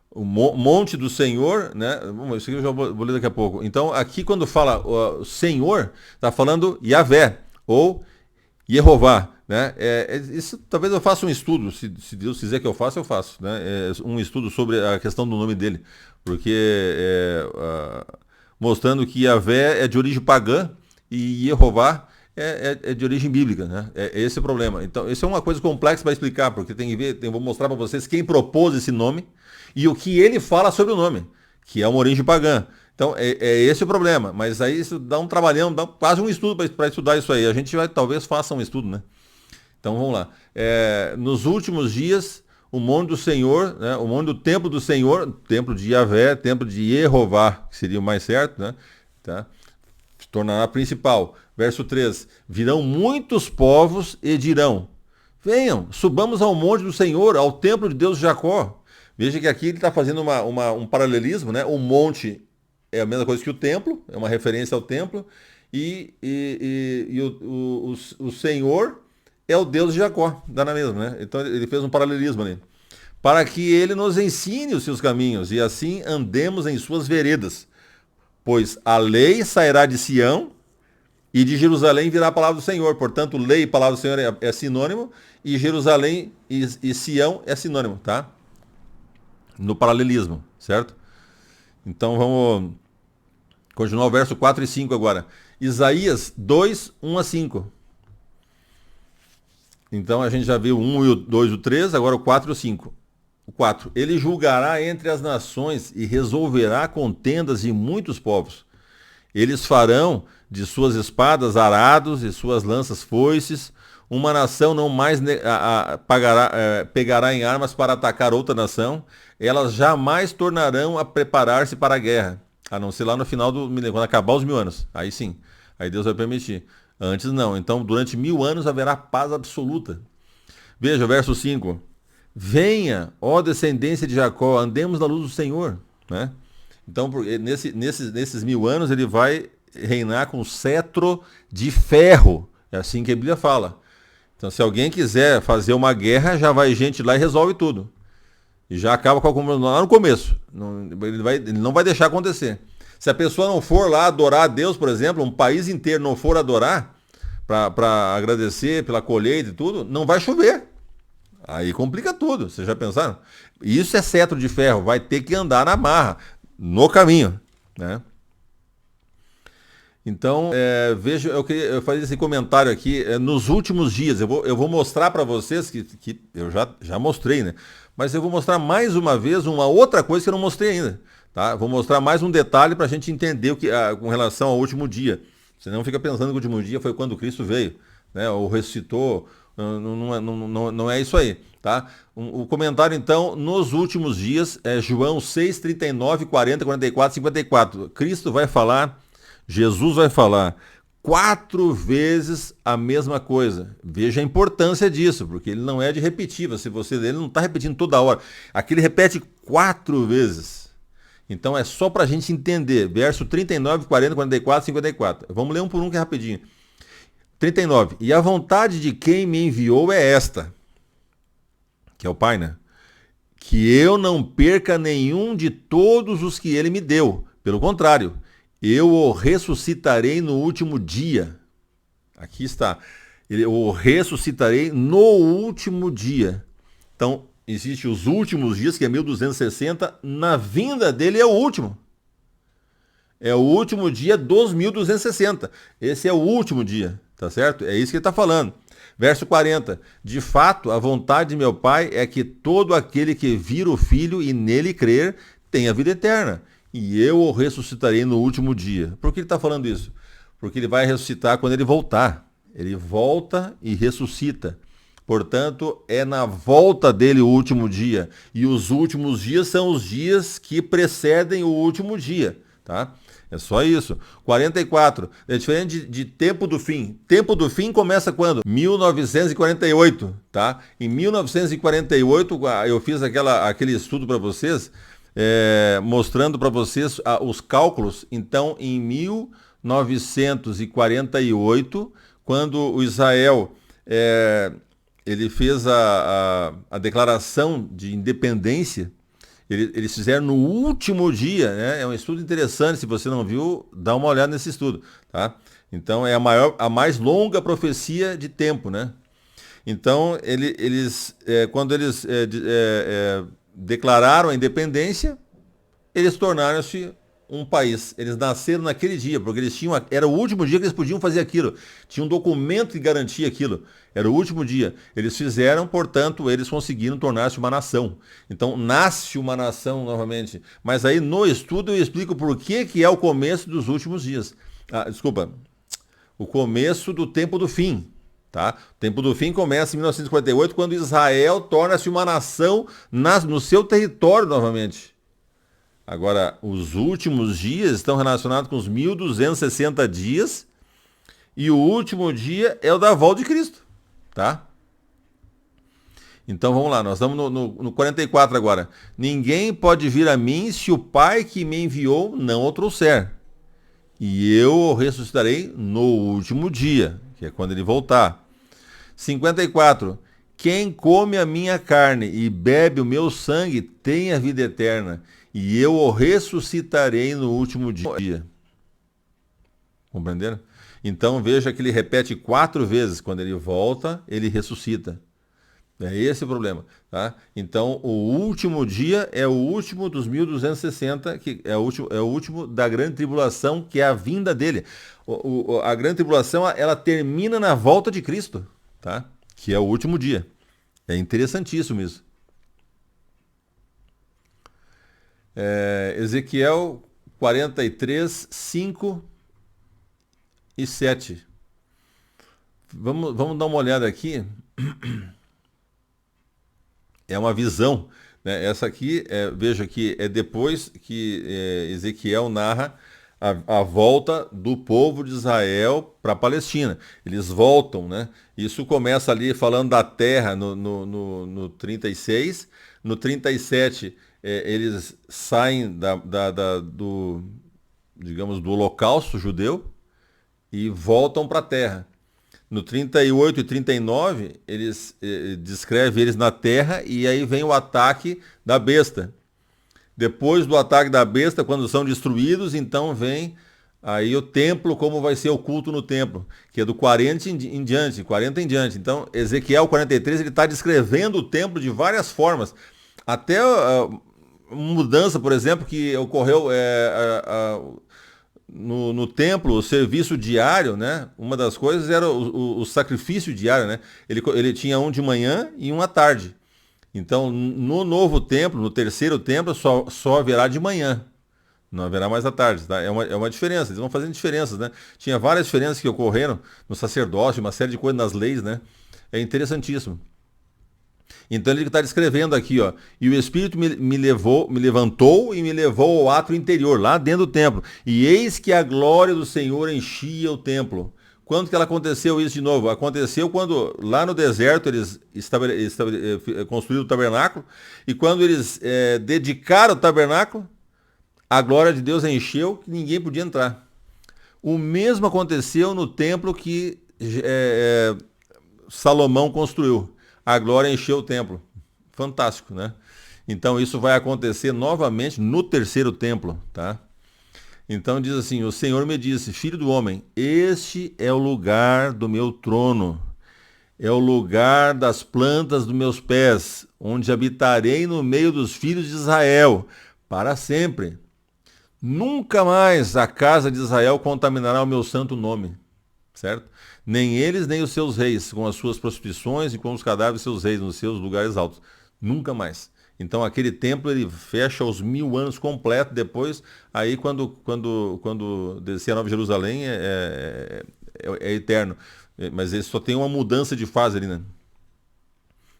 O monte do Senhor, né? Isso aqui eu já vou ler daqui a pouco. Então, aqui quando fala o Senhor, está falando Yahvé, ou Yehová, né? Isso talvez eu faça um estudo, se Deus quiser que eu faça, né? Um estudo sobre a questão do nome dele, porque mostrando que Yahvé é de origem pagã e Yehová é de origem bíblica, né? É esse o problema. Então, isso é uma coisa complexa para explicar, porque tem que ver, vou mostrar para vocês quem propôs esse nome e o que ele fala sobre o nome, que é uma origem pagã. Então, é esse o problema. Mas aí isso dá um trabalhão, dá quase um estudo para estudar isso aí. A gente talvez faça um estudo, né? Então, vamos lá. Nos últimos dias, o monte do Senhor, né? O monte do templo do Senhor, templo de Yahvé, templo de Yehová, que seria o mais certo, né? Tá? Se tornará principal. Verso 3, virão muitos povos e dirão, venham, subamos ao monte do Senhor, ao templo de Deus de Jacó. Veja que aqui ele está fazendo um paralelismo, né? O monte é a mesma coisa que o templo, é uma referência ao templo, e o Senhor é o Deus de Jacó, dá na mesma, né? Então ele fez um paralelismo ali. Para que ele nos ensine os seus caminhos, e assim andemos em suas veredas. Pois a lei sairá de Sião, e de Jerusalém virá a palavra do Senhor. Portanto, lei e palavra do Senhor é sinônimo, e Jerusalém e Sião é sinônimo, tá? No paralelismo, certo? Então vamos continuar o verso 4 e 5 agora. Isaías 2, 1 a 5. Então a gente já viu o 1, o 2 e o 3, agora o 4 e o 5. O 4. Ele julgará entre as nações e resolverá contendas de muitos povos. Eles farão de suas espadas arados e suas lanças foices. Uma nação não mais pegará em armas para atacar outra nação. Elas jamais tornarão a preparar-se para a guerra. A não ser lá no final quando acabar os 1000 anos. Aí sim. Aí Deus vai permitir. Antes não. Então, durante 1000 anos haverá paz absoluta. Veja o verso 5. Venha, ó descendência de Jacó, andemos na luz do Senhor. Né? Então, nesses 1000 anos, ele vai reinar com cetro de ferro. É assim que a Bíblia fala. Então, se alguém quiser fazer uma guerra, já vai gente lá e resolve tudo. E já acaba com a comunidade lá no começo. Ele não vai deixar acontecer. Se a pessoa não for lá adorar a Deus, por exemplo, um país inteiro não for adorar, para agradecer pela colheita e tudo, não vai chover. Aí complica tudo. Vocês já pensaram? Isso é cetro de ferro. Vai ter que andar na marra, no caminho, né? Então, veja, eu queria fazer esse comentário aqui. Nos últimos dias, eu vou mostrar para vocês, que eu já mostrei, né? Mas eu vou mostrar mais uma vez uma outra coisa que eu não mostrei ainda. Tá? Vou mostrar mais um detalhe para a gente entender com relação ao último dia. Você não fica pensando que o último dia foi quando Cristo veio, né? Ou ressuscitou. Não é isso aí. Tá? O comentário, então, nos últimos dias, é João 6, 39, 40, 44, 54. Cristo vai falar, Jesus vai falar 4 vezes a mesma coisa. Veja a importância disso, porque ele não é de repetir. Se você ler, ele não está repetindo toda hora. Aqui ele repete 4 vezes. Então é só para a gente entender. Verso 39, 40, 44, 54. Vamos ler um por um que é rapidinho. 39. E a vontade de quem me enviou é esta, que é o Pai, né? Que eu não perca nenhum de todos os que ele me deu. Pelo contrário, eu o ressuscitarei no último dia. Aqui está. Eu o ressuscitarei no último dia. Então, existe os últimos dias, que é 1260. Na vinda dele é o último. É o último dia dos 1260. Esse é o último dia, tá certo? É isso que ele está falando. Verso 40. De fato, a vontade de meu Pai é que todo aquele que vir o Filho e nele crer tenha vida eterna. E eu o ressuscitarei no último dia. Por que ele está falando isso? Porque ele vai ressuscitar quando ele voltar. Ele volta e ressuscita. Portanto, é na volta dele o último dia. E os últimos dias são os dias que precedem o último dia. Tá? É só isso. 44. É diferente de tempo do fim. Tempo do fim começa quando? 1948. Tá? Em 1948, eu fiz aquele estudo para vocês, mostrando para vocês os cálculos. Então, em 1948, quando o Israel ele fez a declaração de independência, eles fizeram no último dia, né? É um estudo interessante, se você não viu, dá uma olhada nesse estudo, tá? Então é a mais longa profecia de tempo, né? Então quando eles declararam a independência, eles tornaram-se um país. Eles nasceram naquele dia, porque era o último dia que eles podiam fazer aquilo. Tinha um documento que garantia aquilo. Era o último dia. Eles fizeram, portanto, eles conseguiram tornar-se uma nação. Então, nasce uma nação novamente. Mas aí, no estudo, eu explico por que é o começo dos últimos dias. Desculpa. O começo do tempo do fim. Tá? O tempo do fim começa em 1948, quando Israel torna-se uma nação no seu território novamente. Agora, os últimos dias estão relacionados com os 1260 dias e o último dia é o da volta de Cristo, tá? Então vamos lá, nós estamos no 44 agora. Ninguém pode vir a mim se o Pai que me enviou não o trouxer. E eu o ressuscitarei no último dia, que é quando ele voltar. 54. Quem come a minha carne e bebe o meu sangue tem a vida eterna. E eu o ressuscitarei no último dia. Compreenderam? Então veja que ele repete 4 vezes. Quando ele volta, ele ressuscita. É esse o problema. Tá? Então o último dia é o último dos 1260, que é o último da grande tribulação, que é a vinda dele. A grande tribulação, ela termina na volta de Cristo, tá? Que é o último dia. É interessantíssimo isso. Ezequiel 43, 5 e 7. Vamos dar uma olhada aqui. É uma visão, né? Essa aqui, veja que é depois que Ezequiel narra a volta do povo de Israel para a Palestina. Eles voltam, né? Isso começa ali falando da terra no 36. No 37, eles saem digamos, do holocausto judeu e voltam para a terra. No 38 e 39, eles descrevem eles na terra e aí vem o ataque da besta. Depois do ataque da besta, quando são destruídos, então vem aí o templo, como vai ser o culto no templo, que é do 40 em diante. Então, Ezequiel 43, ele está descrevendo o templo de várias formas. Até mudança, por exemplo, que ocorreu no templo, o serviço diário, né? Uma das coisas era o sacrifício diário, né? Ele tinha um de manhã e um à tarde. Então, no novo templo, no terceiro templo, só haverá de manhã. Não haverá mais à tarde, tá? É uma diferença, eles vão fazendo diferenças, né? Tinha várias diferenças que ocorreram no sacerdócio, uma série de coisas nas leis, né? É interessantíssimo. Então ele está descrevendo aqui, ó. E o Espírito me levou, me levantou e me levou ao átrio interior, lá dentro do templo. E eis que a glória do Senhor enchia o templo. Quando que ela aconteceu isso de novo? Aconteceu quando lá no deserto eles construíram o tabernáculo. E quando eles dedicaram o tabernáculo, a glória de Deus encheu que ninguém podia entrar. O mesmo aconteceu no templo que Salomão construiu. A glória encheu o templo. Fantástico, né? Então isso vai acontecer novamente no terceiro templo, tá? Então diz assim: o Senhor me disse, filho do homem, este é o lugar do meu trono, é o lugar das plantas dos meus pés, onde habitarei no meio dos filhos de Israel, para sempre. Nunca mais a casa de Israel contaminará o meu santo nome, certo? Nem eles, nem os seus reis, com as suas prostituições e com os cadáveres de seus reis nos seus lugares altos. Nunca mais. Então aquele templo ele fecha os 1000 anos completo. Depois, aí quando descer a Nova Jerusalém é eterno. Mas ele só tem uma mudança de fase ali, né?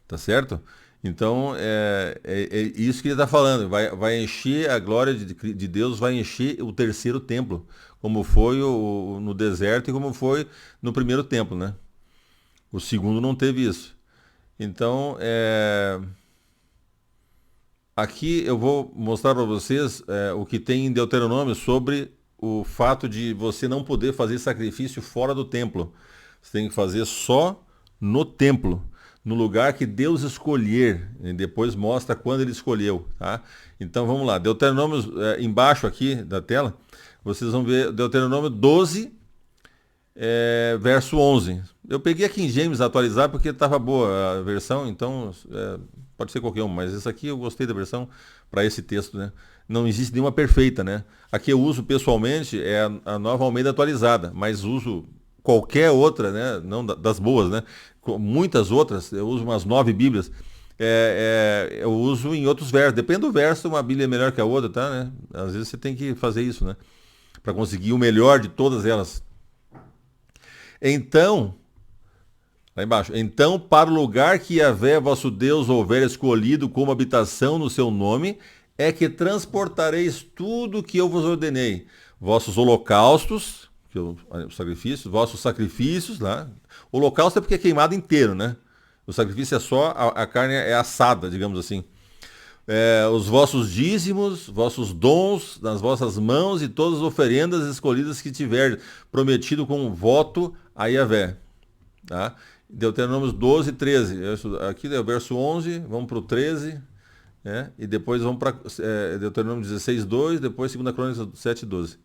Tá certo? Então é isso que ele está falando. Vai encher a glória de Deus, vai encher o terceiro templo, como foi no deserto e como foi no primeiro templo, né? O segundo não teve isso. Então, aqui eu vou mostrar para vocês o que tem em Deuteronômio sobre o fato de você não poder fazer sacrifício fora do templo. Você tem que fazer só no templo, no lugar que Deus escolher. E depois mostra quando ele escolheu, tá? Então vamos lá. Deuteronômio, embaixo aqui da tela, vocês vão ver Deuteronômio 12, verso 11. Eu peguei a King James atualizar porque estava boa a versão, então pode ser qualquer um, mas essa aqui eu gostei da versão para esse texto, né? Não existe nenhuma perfeita, né? Aqui eu uso pessoalmente a Nova Almeida atualizada, mas uso qualquer outra, né? Não das boas, né? Muitas outras, eu uso umas 9 Bíblias. Eu uso em outros versos. Depende do verso, uma Bíblia é melhor que a outra, tá, né? Às vezes você tem que fazer isso, né? Para conseguir o melhor de todas elas. Então, lá embaixo, então para o lugar que Yahvé vosso Deus houver escolhido como habitação no seu nome, é que transportareis tudo que eu vos ordenei, vossos holocaustos, vossos sacrifícios, lá. O holocausto é porque é queimado inteiro, né? O sacrifício é só, a carne é assada, digamos assim. Os vossos dízimos, vossos dons nas vossas mãos e todas as oferendas escolhidas que tiver prometido com um voto a Yahvé. Tá? Deuteronômio 12, 13. Aqui é o verso 11, vamos para o 13. E depois vamos para Deuteronômio 16, 2, depois 2 Crônicas 7, 12.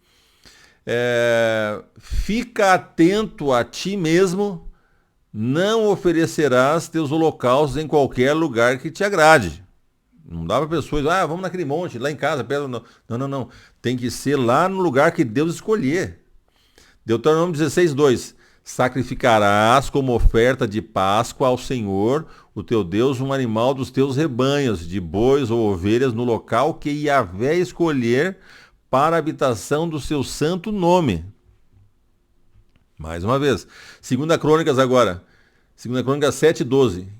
Fica atento a ti mesmo, não oferecerás teus holocaustos em qualquer lugar que te agrade. Não dá para pessoas, vamos naquele monte, lá em casa, perto. Não. Tem que ser lá no lugar que Deus escolher. Deuteronômio 16, 2. Sacrificarás como oferta de Páscoa ao Senhor, o teu Deus, um animal dos teus rebanhos, de bois ou ovelhas, no local que Yahvé escolher para a habitação do seu santo nome. Mais uma vez. 2 Crônicas agora. 2 Crônicas 7, 12.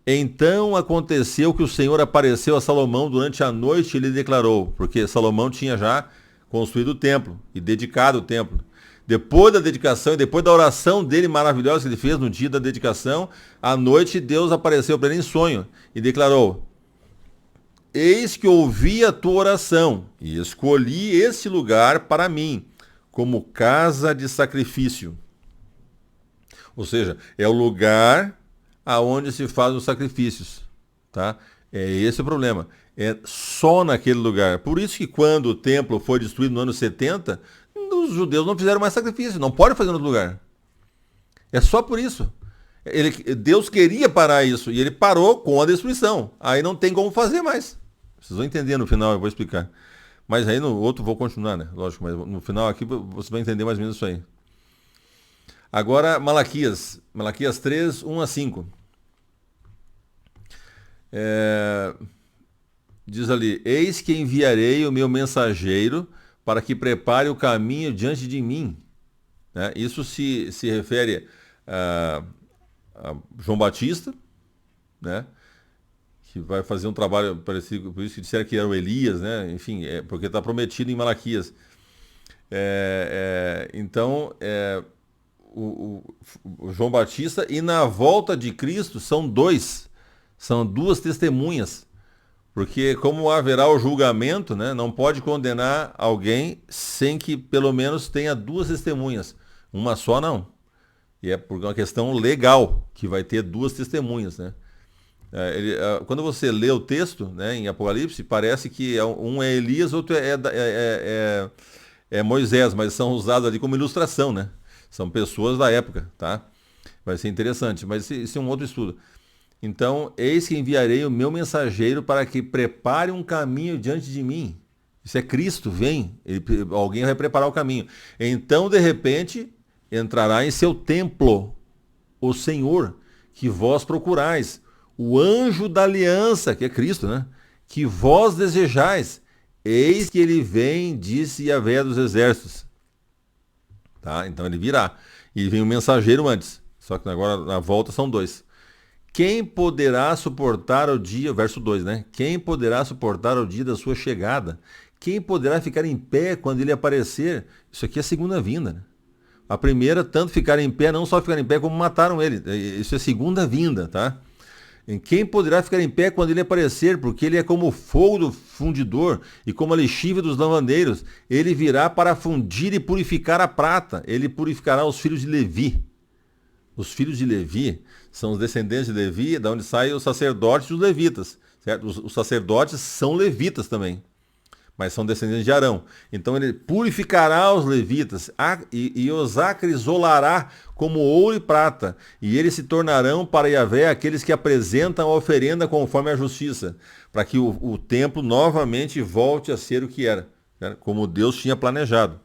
Então aconteceu que o Senhor apareceu a Salomão durante a noite e lhe declarou, porque Salomão tinha já construído o templo e dedicado o templo. Depois da dedicação e depois da oração dele maravilhosa que ele fez no dia da dedicação, à noite Deus apareceu para ele em sonho e declarou: eis que ouvi a tua oração e escolhi este lugar para mim, como casa de sacrifício. Ou seja, é o lugar aonde se fazem os sacrifícios, tá? É esse o problema. É só naquele lugar. Por isso que quando o templo foi destruído no ano 70, os judeus não fizeram mais sacrifício. Não pode fazer em outro lugar. É só por isso. Deus queria parar isso e ele parou com a destruição. Aí não tem como fazer mais. Vocês vão entender no final, eu vou explicar. Mas aí no outro vou continuar, né? Lógico, mas no final aqui você vai entender mais ou menos isso aí. Agora, Malaquias 3, 1 a 5. diz ali, eis que enviarei o meu mensageiro para que prepare o caminho diante de mim. Né? Isso se refere a João Batista, né? Que vai fazer um trabalho parecido, por isso que disseram que era o Elias, né? Enfim, porque está prometido em Malaquias. Então, o, o João Batista e na volta de Cristo são duas testemunhas. Porque como haverá o julgamento, né, não pode condenar alguém sem que pelo menos tenha duas testemunhas. Uma só não. E é por uma questão legal que vai ter duas testemunhas, né? Quando você lê o texto, né, em Apocalipse, parece que um é Elias, outro é Moisés, mas são usados ali como ilustração, né? São pessoas da época, tá? Vai ser interessante, mas isso é um outro estudo. Então, eis que enviarei o meu mensageiro para que prepare um caminho diante de mim. Isso é Cristo, vem. Alguém vai preparar o caminho. Então, de repente, entrará em seu templo o Senhor, que vós procurais, o anjo da aliança, que é Cristo, né? Que vós desejais. Eis que ele vem, disse Yahvé dos exércitos. Tá? Então ele virá. E vem um mensageiro antes. Só que agora na volta são dois. Quem poderá suportar o dia, verso 2, né? Quem poderá suportar o dia da sua chegada? Quem poderá ficar em pé quando ele aparecer? Isso aqui é a segunda vinda, né? A primeira, tanto ficar em pé, não só ficar em pé, como mataram ele. Isso é segunda vinda, tá? Quem poderá ficar em pé quando ele aparecer? Porque ele é como o fogo do fundidor e como a lexívia dos lavandeiros. Ele virá para fundir e purificar a prata. Ele purificará os filhos de Levi. Os filhos de Levi são os descendentes de Levi, da onde saem os sacerdotes e os levitas. Certo? Os sacerdotes são levitas também, mas são descendentes de Arão. Então ele purificará os levitas e os acrisolará como ouro e prata. E eles se tornarão para Yahvé aqueles que apresentam a oferenda conforme a justiça, para que o templo novamente volte a ser o que era, né? Como Deus tinha planejado.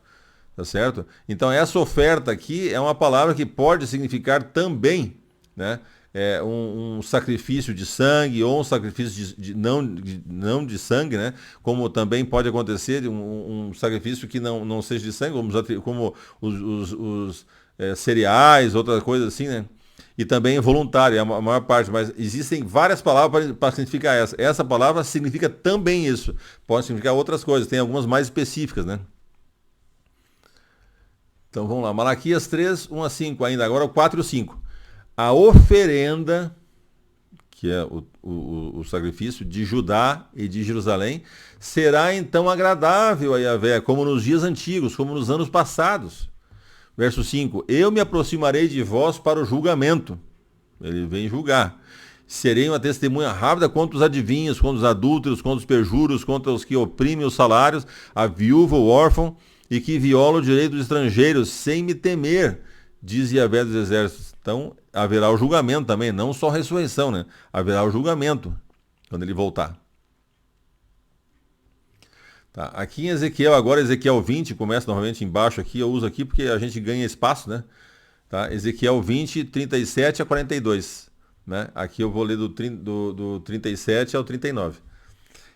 Tá certo? Então essa oferta aqui é uma palavra que pode significar também, né, um sacrifício de sangue ou um sacrifício não de sangue, né? Como também pode acontecer um sacrifício que não seja de sangue, como os cereais, outra coisa assim, né? E também voluntário, a maior parte, mas existem várias palavras para significar essa. Essa palavra significa também isso. Pode significar outras coisas, tem algumas mais específicas, né? Então vamos lá, Malaquias 3, 1 a 5 ainda, agora o 4 e o 5. A oferenda, que é o sacrifício de Judá e de Jerusalém, será então agradável a Yahvé, como nos dias antigos, como nos anos passados. Verso 5, eu me aproximarei de vós para o julgamento. Ele vem julgar. Serei uma testemunha rápida contra os adivinhos, contra os adúlteros, contra os perjuros, contra os que oprimem os salários, a viúva, o órfão, e que viola o direito dos estrangeiros, sem me temer, diz Yahvé dos exércitos. Então, haverá o julgamento também, não só a ressurreição, né? Haverá o julgamento, quando ele voltar. Tá. Aqui em Ezequiel, agora Ezequiel 20, começa normalmente embaixo aqui, eu uso aqui porque a gente ganha espaço, né? Tá. Ezequiel 20, 37 a 42. Né? Aqui eu vou ler do 37 ao 39.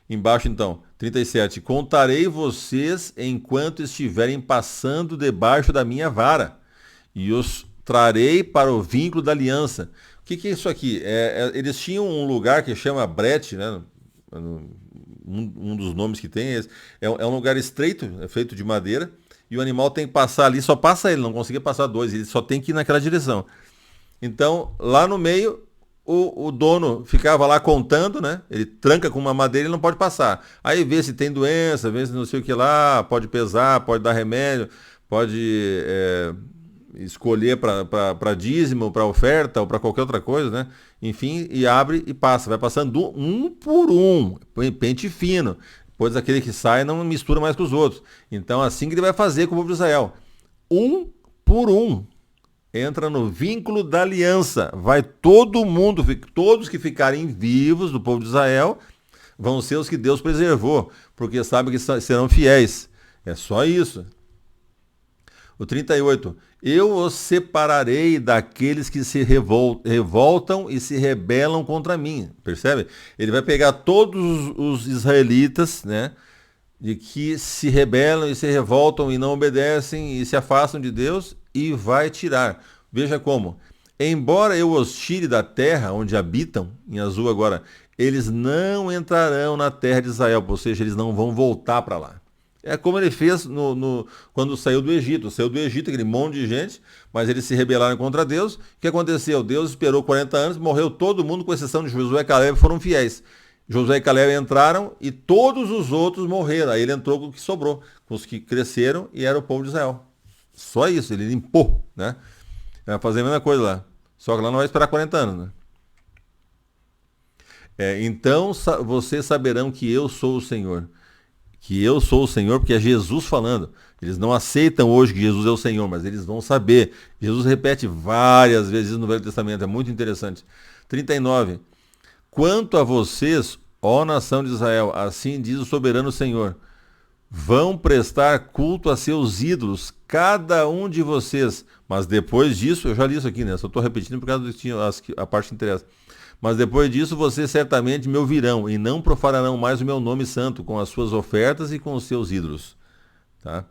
Embaixo então, 37. Contarei vocês enquanto estiverem passando debaixo da minha vara, e os trarei para o vínculo da aliança. O que é isso aqui? Eles tinham um lugar que chama brete, né? Um dos nomes que tem é um lugar estreito, é feito de madeira, e o animal tem que passar ali, só passa ele, não conseguia passar dois, ele só tem que ir naquela direção. Então, lá no meio, o dono ficava lá contando, né? Ele tranca com uma madeira e não pode passar. Aí vê se tem doença, vê se não sei o que lá, pode pesar, pode dar remédio, pode escolher para dízimo, para oferta ou para qualquer outra coisa, né? Enfim, e abre e passa. Vai passando um por um, pente fino. Depois aquele que sai não mistura mais com os outros. Então assim que ele vai fazer com o povo de Israel. Um por um. Entra no vínculo da aliança. Vai todo mundo, todos que ficarem vivos do povo de Israel, vão ser os que Deus preservou, porque sabe que serão fiéis. É só isso. O 38. Eu os separarei daqueles que se revoltam e se rebelam contra mim. Percebe? Ele vai pegar todos os israelitas, né? De que se rebelam e se revoltam e não obedecem e se afastam de Deus e vai tirar. Veja como. Embora eu os tire da terra onde habitam, em azul agora, eles não entrarão na terra de Israel, ou seja, eles não vão voltar para lá. É como ele fez quando saiu do Egito. Saiu do Egito, aquele monte de gente, mas eles se rebelaram contra Deus. O que aconteceu? Deus esperou 40 anos, morreu todo mundo, com exceção de Josué e Caleb, foram fiéis. Josué e Caleb entraram e todos os outros morreram. Aí ele entrou com o que sobrou, com os que cresceram e era o povo de Israel. Só isso, ele limpou, né? Vai fazer a mesma coisa lá. Só que lá não vai esperar 40 anos, né? Então vocês saberão que eu sou o Senhor. Que eu sou o Senhor, porque é Jesus falando. Eles não aceitam hoje que Jesus é o Senhor, mas eles vão saber. Jesus repete várias vezes no Velho Testamento, é muito interessante. 39. Quanto a vocês, ó nação de Israel, assim diz o soberano Senhor, vão prestar culto a seus ídolos, cada um de vocês. Mas depois disso, eu já li isso aqui, né? Só estou repetindo por causa a parte que interessa. Mas depois disso, vocês certamente me ouvirão e não profanarão mais o meu nome santo com as suas ofertas e com os seus ídolos. Tá?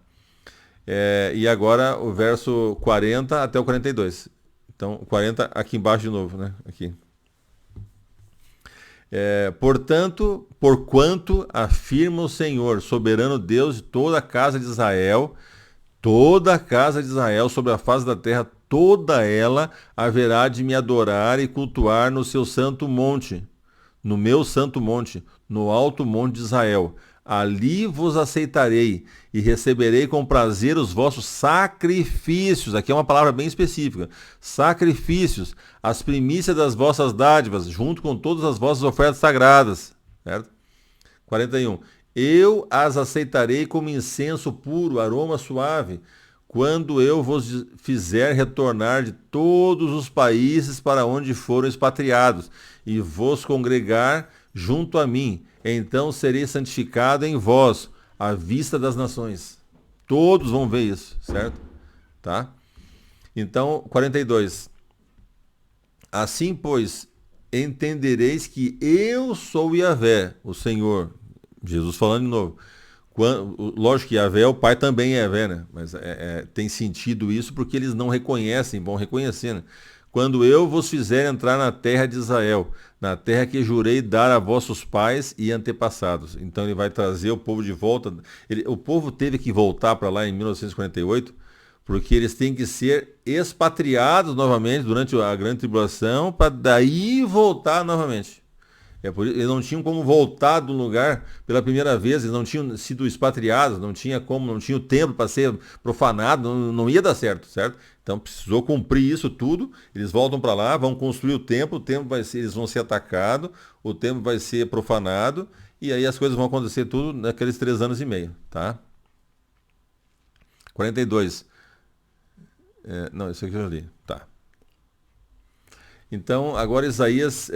E agora o verso 40 até o 42. Então, 40 aqui embaixo de novo, né? Aqui. Portanto, porquanto afirma o Senhor, soberano Deus de toda a casa de Israel, sobre a face da terra, toda ela haverá de me adorar e cultuar no seu santo monte, no meu santo monte, no alto monte de Israel. Ali vos aceitarei e receberei com prazer os vossos sacrifícios. Aqui é uma palavra bem específica. Sacrifícios, as primícias das vossas dádivas, junto com todas as vossas ofertas sagradas. Certo? 41. Eu as aceitarei como incenso puro, aroma suave, quando eu vos fizer retornar de todos os países para onde foram expatriados, e vos congregar junto a mim. Então serei santificado em vós, à vista das nações. Todos vão ver isso, certo? Tá? Então, 42. Assim, pois, entendereis que eu sou Yahvé, o Senhor. Jesus falando de novo. Lógico que Yahvé, o Pai também é Yahvé, né? Mas tem sentido isso porque eles não reconhecem, vão reconhecendo. Quando eu vos fizer entrar na terra de Israel, na terra que jurei dar a vossos pais e antepassados. Então ele vai trazer o povo de volta. O povo teve que voltar para lá em 1948, porque eles têm que ser expatriados novamente durante a grande tribulação, para daí voltar novamente. Eles não tinham como voltar do lugar pela primeira vez, eles não tinham sido expatriados, não tinha o templo para ser profanado, não ia dar certo, certo? Então precisou cumprir isso tudo, eles voltam para lá, vão construir o templo eles vão ser atacados, o templo vai ser profanado, e aí as coisas vão acontecer tudo naqueles 3 anos e meio, tá? 42. Não, isso aqui eu já li, tá. Então, agora Isaías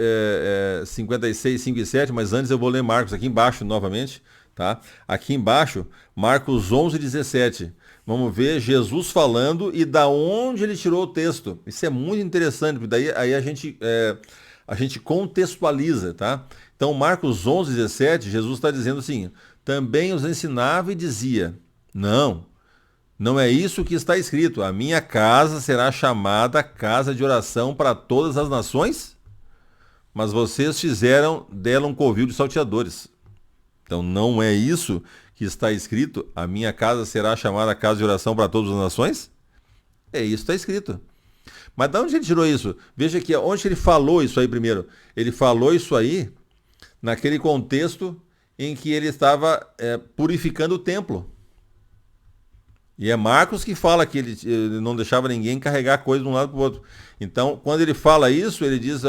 56, 5 e 7, mas antes eu vou ler Marcos aqui embaixo novamente, tá? Aqui embaixo, Marcos 11, 17. Vamos ver Jesus falando e da onde ele tirou o texto. Isso é muito interessante, porque daí aí a gente contextualiza, tá? Então, Marcos 11, 17, Jesus está dizendo assim, também os ensinava e dizia, não é isso que está escrito. A minha casa será chamada casa de oração para todas as nações, mas vocês fizeram dela um covil de salteadores. Então não é isso que está escrito. A minha casa será chamada casa de oração para todas as nações? É isso que está escrito. Mas de onde ele tirou isso? Veja que onde ele falou isso aí primeiro. Ele falou isso aí naquele contexto em que ele estava purificando o templo. E é Marcos que fala que ele não deixava ninguém carregar coisa de um lado para o outro. Então, quando ele fala isso, ele diz,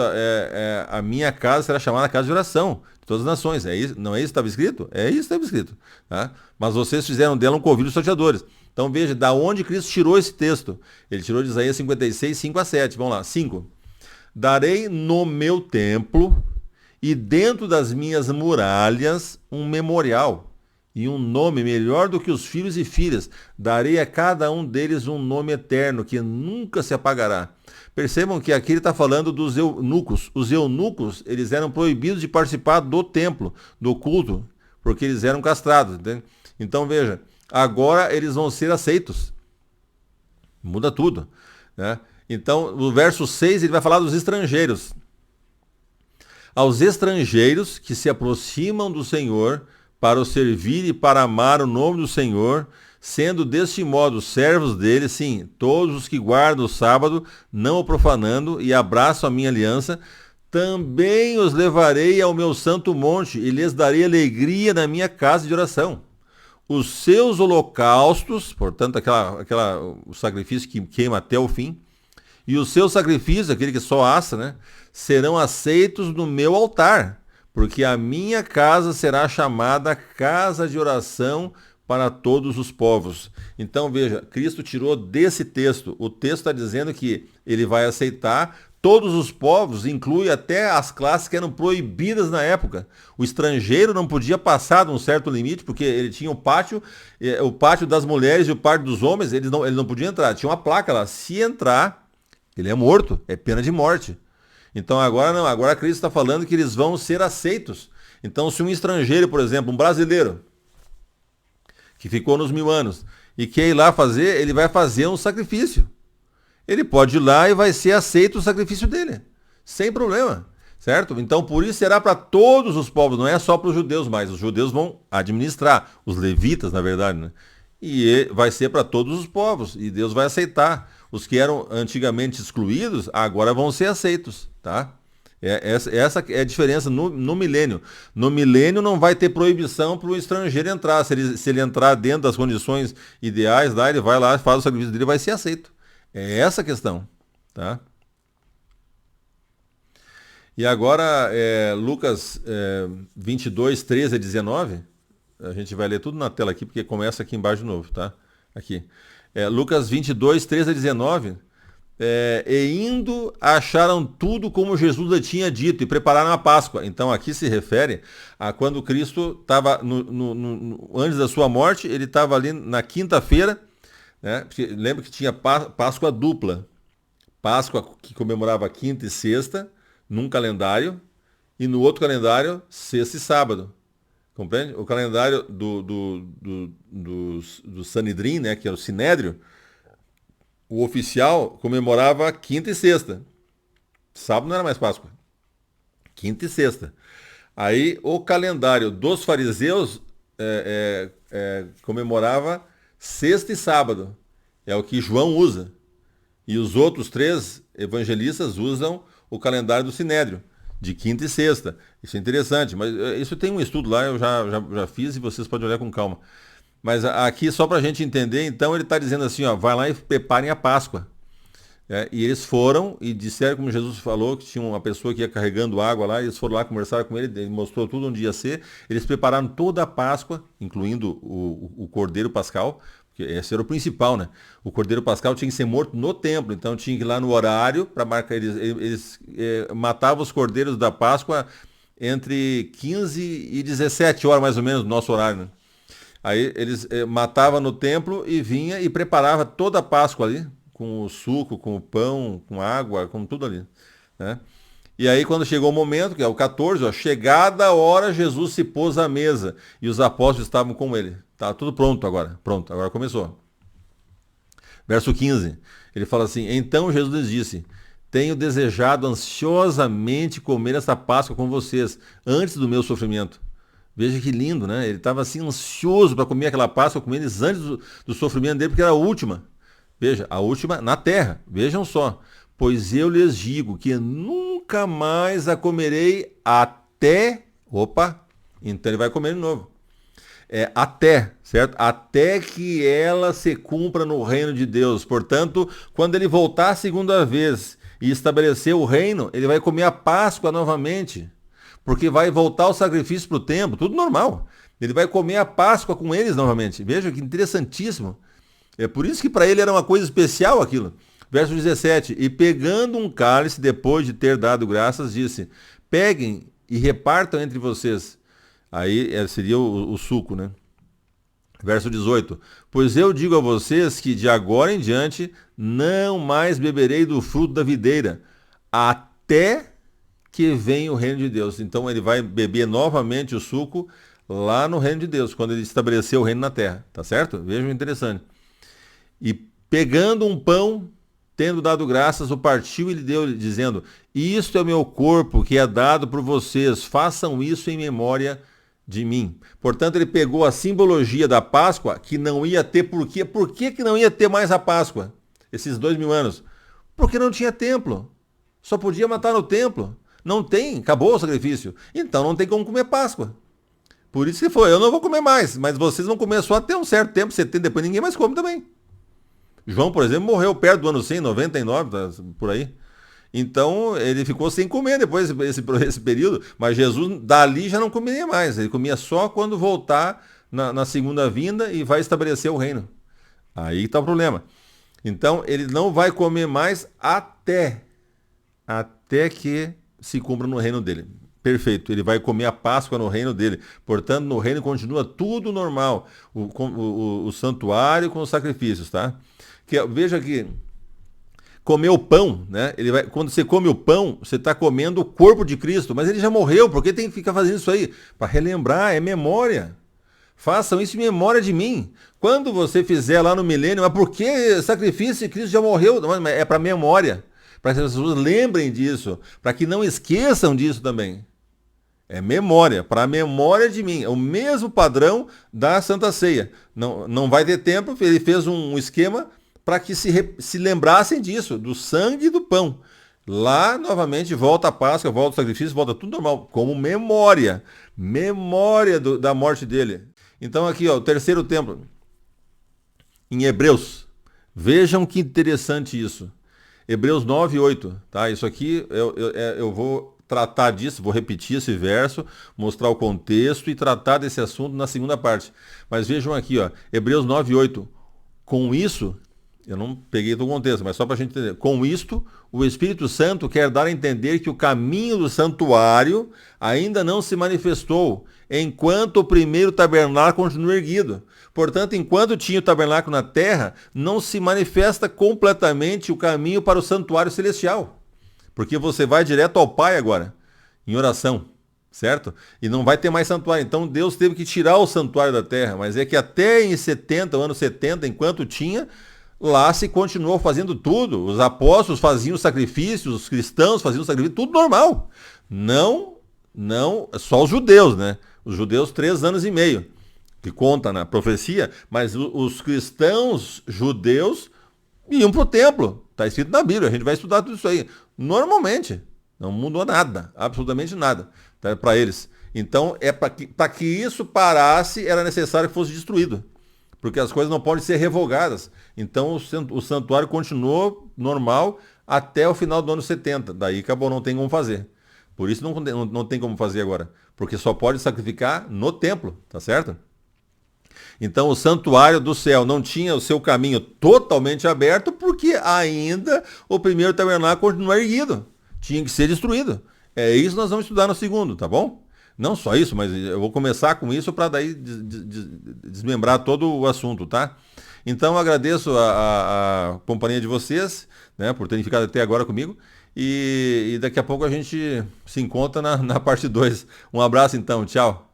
a minha casa será chamada casa de oração de todas as nações. Não é isso que estava escrito? É isso que estava escrito. Tá? Mas vocês fizeram dela um covil de salteadores. Então veja, da onde Cristo tirou esse texto? Ele tirou de Isaías 56, 5 a 7. Vamos lá, 5. Darei no meu templo e dentro das minhas muralhas um memorial. e um nome melhor do que os filhos e filhas. Darei a cada um deles um nome eterno, que nunca se apagará. Percebam que aqui ele está falando dos eunucos. Os eunucos, eles eram proibidos de participar do templo, do culto, porque eles eram castrados. Entende? Então veja, agora eles vão ser aceitos. Muda tudo. Né? Então, no verso 6, ele vai falar dos estrangeiros. Aos estrangeiros que se aproximam do Senhor para o servir e para amar o nome do Senhor, sendo deste modo servos dele, sim, todos os que guardam o sábado, não o profanando, e abraçam a minha aliança, também os levarei ao meu santo monte e lhes darei alegria na minha casa de oração. Os seus holocaustos, portanto, o sacrifício que queima até o fim, e os seus sacrifícios, aquele que só assa, né, serão aceitos no meu altar, porque a minha casa será chamada casa de oração para todos os povos. Então veja, Cristo tirou desse texto, o texto está dizendo que ele vai aceitar todos os povos, inclui até as classes que eram proibidas na época. O estrangeiro não podia passar de um certo limite, porque ele tinha o pátio das mulheres e o pátio dos homens, ele não podia entrar. Tinha uma placa lá, se entrar, ele é morto, é pena de morte. Então agora não, agora Cristo está falando que eles vão ser aceitos. Então se um estrangeiro, por exemplo, um brasileiro, que ficou nos 1000 anos, e quer ir lá fazer, ele vai fazer um sacrifício. Ele pode ir lá e vai ser aceito o sacrifício dele, sem problema, certo? Então por isso será para todos os povos, não é só para os judeus mais. Os judeus vão administrar, os levitas, na verdade, né? E vai ser para todos os povos, e Deus vai aceitar. Os que eram antigamente excluídos, agora vão ser aceitos, tá? Essa é a diferença no milênio. No milênio não vai ter proibição para o estrangeiro entrar. Se ele entrar dentro das condições ideais, lá, ele vai lá, faz o sacrifício dele e vai ser aceito. É essa a questão. Tá? E agora, Lucas 22, 13 a 19, a gente vai ler tudo na tela aqui, porque começa aqui embaixo de novo. Tá? Aqui. Lucas 22, 13 a 19... e indo, acharam tudo como Jesus lhe tinha dito e prepararam a Páscoa. Então aqui se refere a quando Cristo estava, antes da sua morte, ele estava ali na quinta-feira, né? Lembra que tinha Páscoa dupla. Páscoa que comemorava quinta e sexta, num calendário, e no outro calendário, sexta e sábado. Compreende? O calendário do Sanedrim, né, que era o Sinédrio, o oficial comemorava quinta e sexta. Sábado não era mais Páscoa. Quinta e sexta. Aí o calendário dos fariseus comemorava sexta e sábado. É o que João usa. E os outros 3 evangelistas usam o calendário do Sinédrio, de quinta e sexta. Isso é interessante, mas isso tem um estudo lá, eu já fiz e vocês podem olhar com calma. Mas aqui, só para a gente entender, então ele está dizendo assim, ó, vai lá e preparem a Páscoa. E eles foram e disseram, como Jesus falou, que tinha uma pessoa que ia carregando água lá, eles foram lá conversar com ele mostrou tudo onde ia ser. Eles prepararam toda a Páscoa, incluindo o Cordeiro Pascal, porque esse era o principal, né? O Cordeiro Pascal tinha que ser morto no templo, então tinha que ir lá no horário para marcar. Eles matavam os cordeiros da Páscoa entre 15 e 17 horas, mais ou menos, no nosso horário, né? Aí eles matavam no templo e vinha e preparava toda a Páscoa ali, com o suco, com o pão, com água, com tudo ali. Né? E aí quando chegou o momento, que é o 14, ó, chegada a hora, Jesus se pôs à mesa e os apóstolos estavam com ele. Tá tudo pronto, agora começou. Verso 15, ele fala assim, então Jesus lhes disse, tenho desejado ansiosamente comer essa Páscoa com vocês, antes do meu sofrimento. Veja que lindo, né? Ele estava assim ansioso para comer aquela Páscoa com eles antes do sofrimento dele, porque era a última. Veja, a última na terra. Vejam só. Pois eu lhes digo que nunca mais a comerei até... Opa! Então ele vai comer de novo. Até, certo? Até que ela se cumpra no reino de Deus. Portanto, quando ele voltar a segunda vez e estabelecer o reino, ele vai comer a Páscoa novamente. Porque vai voltar o sacrifício para o templo, tudo normal. Ele vai comer a Páscoa com eles novamente. Veja que interessantíssimo. É por isso que para ele era uma coisa especial aquilo. Verso 17. E pegando um cálice, depois de ter dado graças, disse, peguem e repartam entre vocês. Aí seria o suco, né? Verso 18: Pois eu digo a vocês que de agora em diante não mais beberei do fruto da videira, até que venha o reino de Deus. Então ele vai beber novamente o suco lá no reino de Deus, quando ele estabeleceu o reino na terra. Tá certo? Vejam, interessante. E pegando um pão, tendo dado graças, o partiu e lhe deu, dizendo: Isto é o meu corpo que é dado por vocês, façam isso em memória de mim. Portanto, ele pegou a simbologia da Páscoa, que não ia ter por quê? Por que não ia ter mais a Páscoa, esses 2000 anos? Porque não tinha templo. Só podia matar no templo. Não tem, acabou o sacrifício. Então não tem como comer Páscoa. Por isso que foi, eu não vou comer mais, mas vocês vão comer só até um certo tempo, 70, depois ninguém mais come também. João, por exemplo, morreu perto do ano 100, 99, por aí. Então, ele ficou sem comer depois esse período, mas Jesus dali já não comeria mais. Ele comia só quando voltar na segunda vinda e vai estabelecer o reino. Aí está o problema. Então, ele não vai comer mais até que se cumpra no reino dele. Perfeito, ele vai comer a Páscoa no reino dele. Portanto, no reino continua tudo normal. O santuário com os sacrifícios, tá? Veja que comer o pão, né? Quando você come o pão, você está comendo o corpo de Cristo, mas ele já morreu, por que tem que ficar fazendo isso aí? Para relembrar, é memória. Façam isso em memória de mim. Quando você fizer lá no milênio, mas por que sacrifício? Cristo já morreu? Não, é para memória. Para que as pessoas lembrem disso, para que não esqueçam disso também. É memória, para a memória de mim. É o mesmo padrão da Santa Ceia. Não vai ter tempo, ele fez um esquema para que se lembrassem disso, do sangue e do pão. Lá, novamente, volta a Páscoa, volta o sacrifício, volta tudo normal, como memória. Memória da morte dele. Então aqui, ó, o terceiro templo, em Hebreus. Vejam que interessante isso. Hebreus 9, 8. Tá? Isso aqui eu vou tratar disso, vou repetir esse verso, mostrar o contexto e tratar desse assunto na segunda parte. Mas vejam aqui, ó, Hebreus 9, 8. Com isso, eu não peguei todo o contexto, mas só para a gente entender. Com isto, o Espírito Santo quer dar a entender que o caminho do santuário ainda não se manifestou, enquanto o primeiro tabernáculo continua erguido. Portanto, enquanto tinha o tabernáculo na terra, não se manifesta completamente o caminho para o santuário celestial. Porque você vai direto ao Pai agora, em oração, certo? E não vai ter mais santuário. Então Deus teve que tirar o santuário da terra, mas é que até em 70, o ano 70, enquanto tinha, lá se continuou fazendo tudo. Os apóstolos faziam sacrifícios, os cristãos faziam sacrifício, tudo normal. Não, só os judeus, né? Os judeus 3 anos e meio, que conta na profecia, mas os cristãos judeus iam para o templo. Está escrito na Bíblia, a gente vai estudar tudo isso aí. Normalmente, não mudou nada, absolutamente nada, tá, para eles. Então, para que isso parasse, era necessário que fosse destruído. Porque as coisas não podem ser revogadas. Então o santuário continuou normal até o final do ano 70. Daí acabou, não tem como fazer. Por isso não tem como fazer agora. Porque só pode sacrificar no templo, tá certo? Então o santuário do céu não tinha o seu caminho totalmente aberto porque ainda o primeiro tabernáculo continua erguido. Tinha que ser destruído. É isso que nós vamos estudar no segundo, tá bom? Não só isso, mas eu vou começar com isso para daí desmembrar todo o assunto, tá? Então eu agradeço a companhia de vocês, né, por terem ficado até agora comigo. E daqui a pouco a gente se encontra na parte 2. Um abraço então, tchau.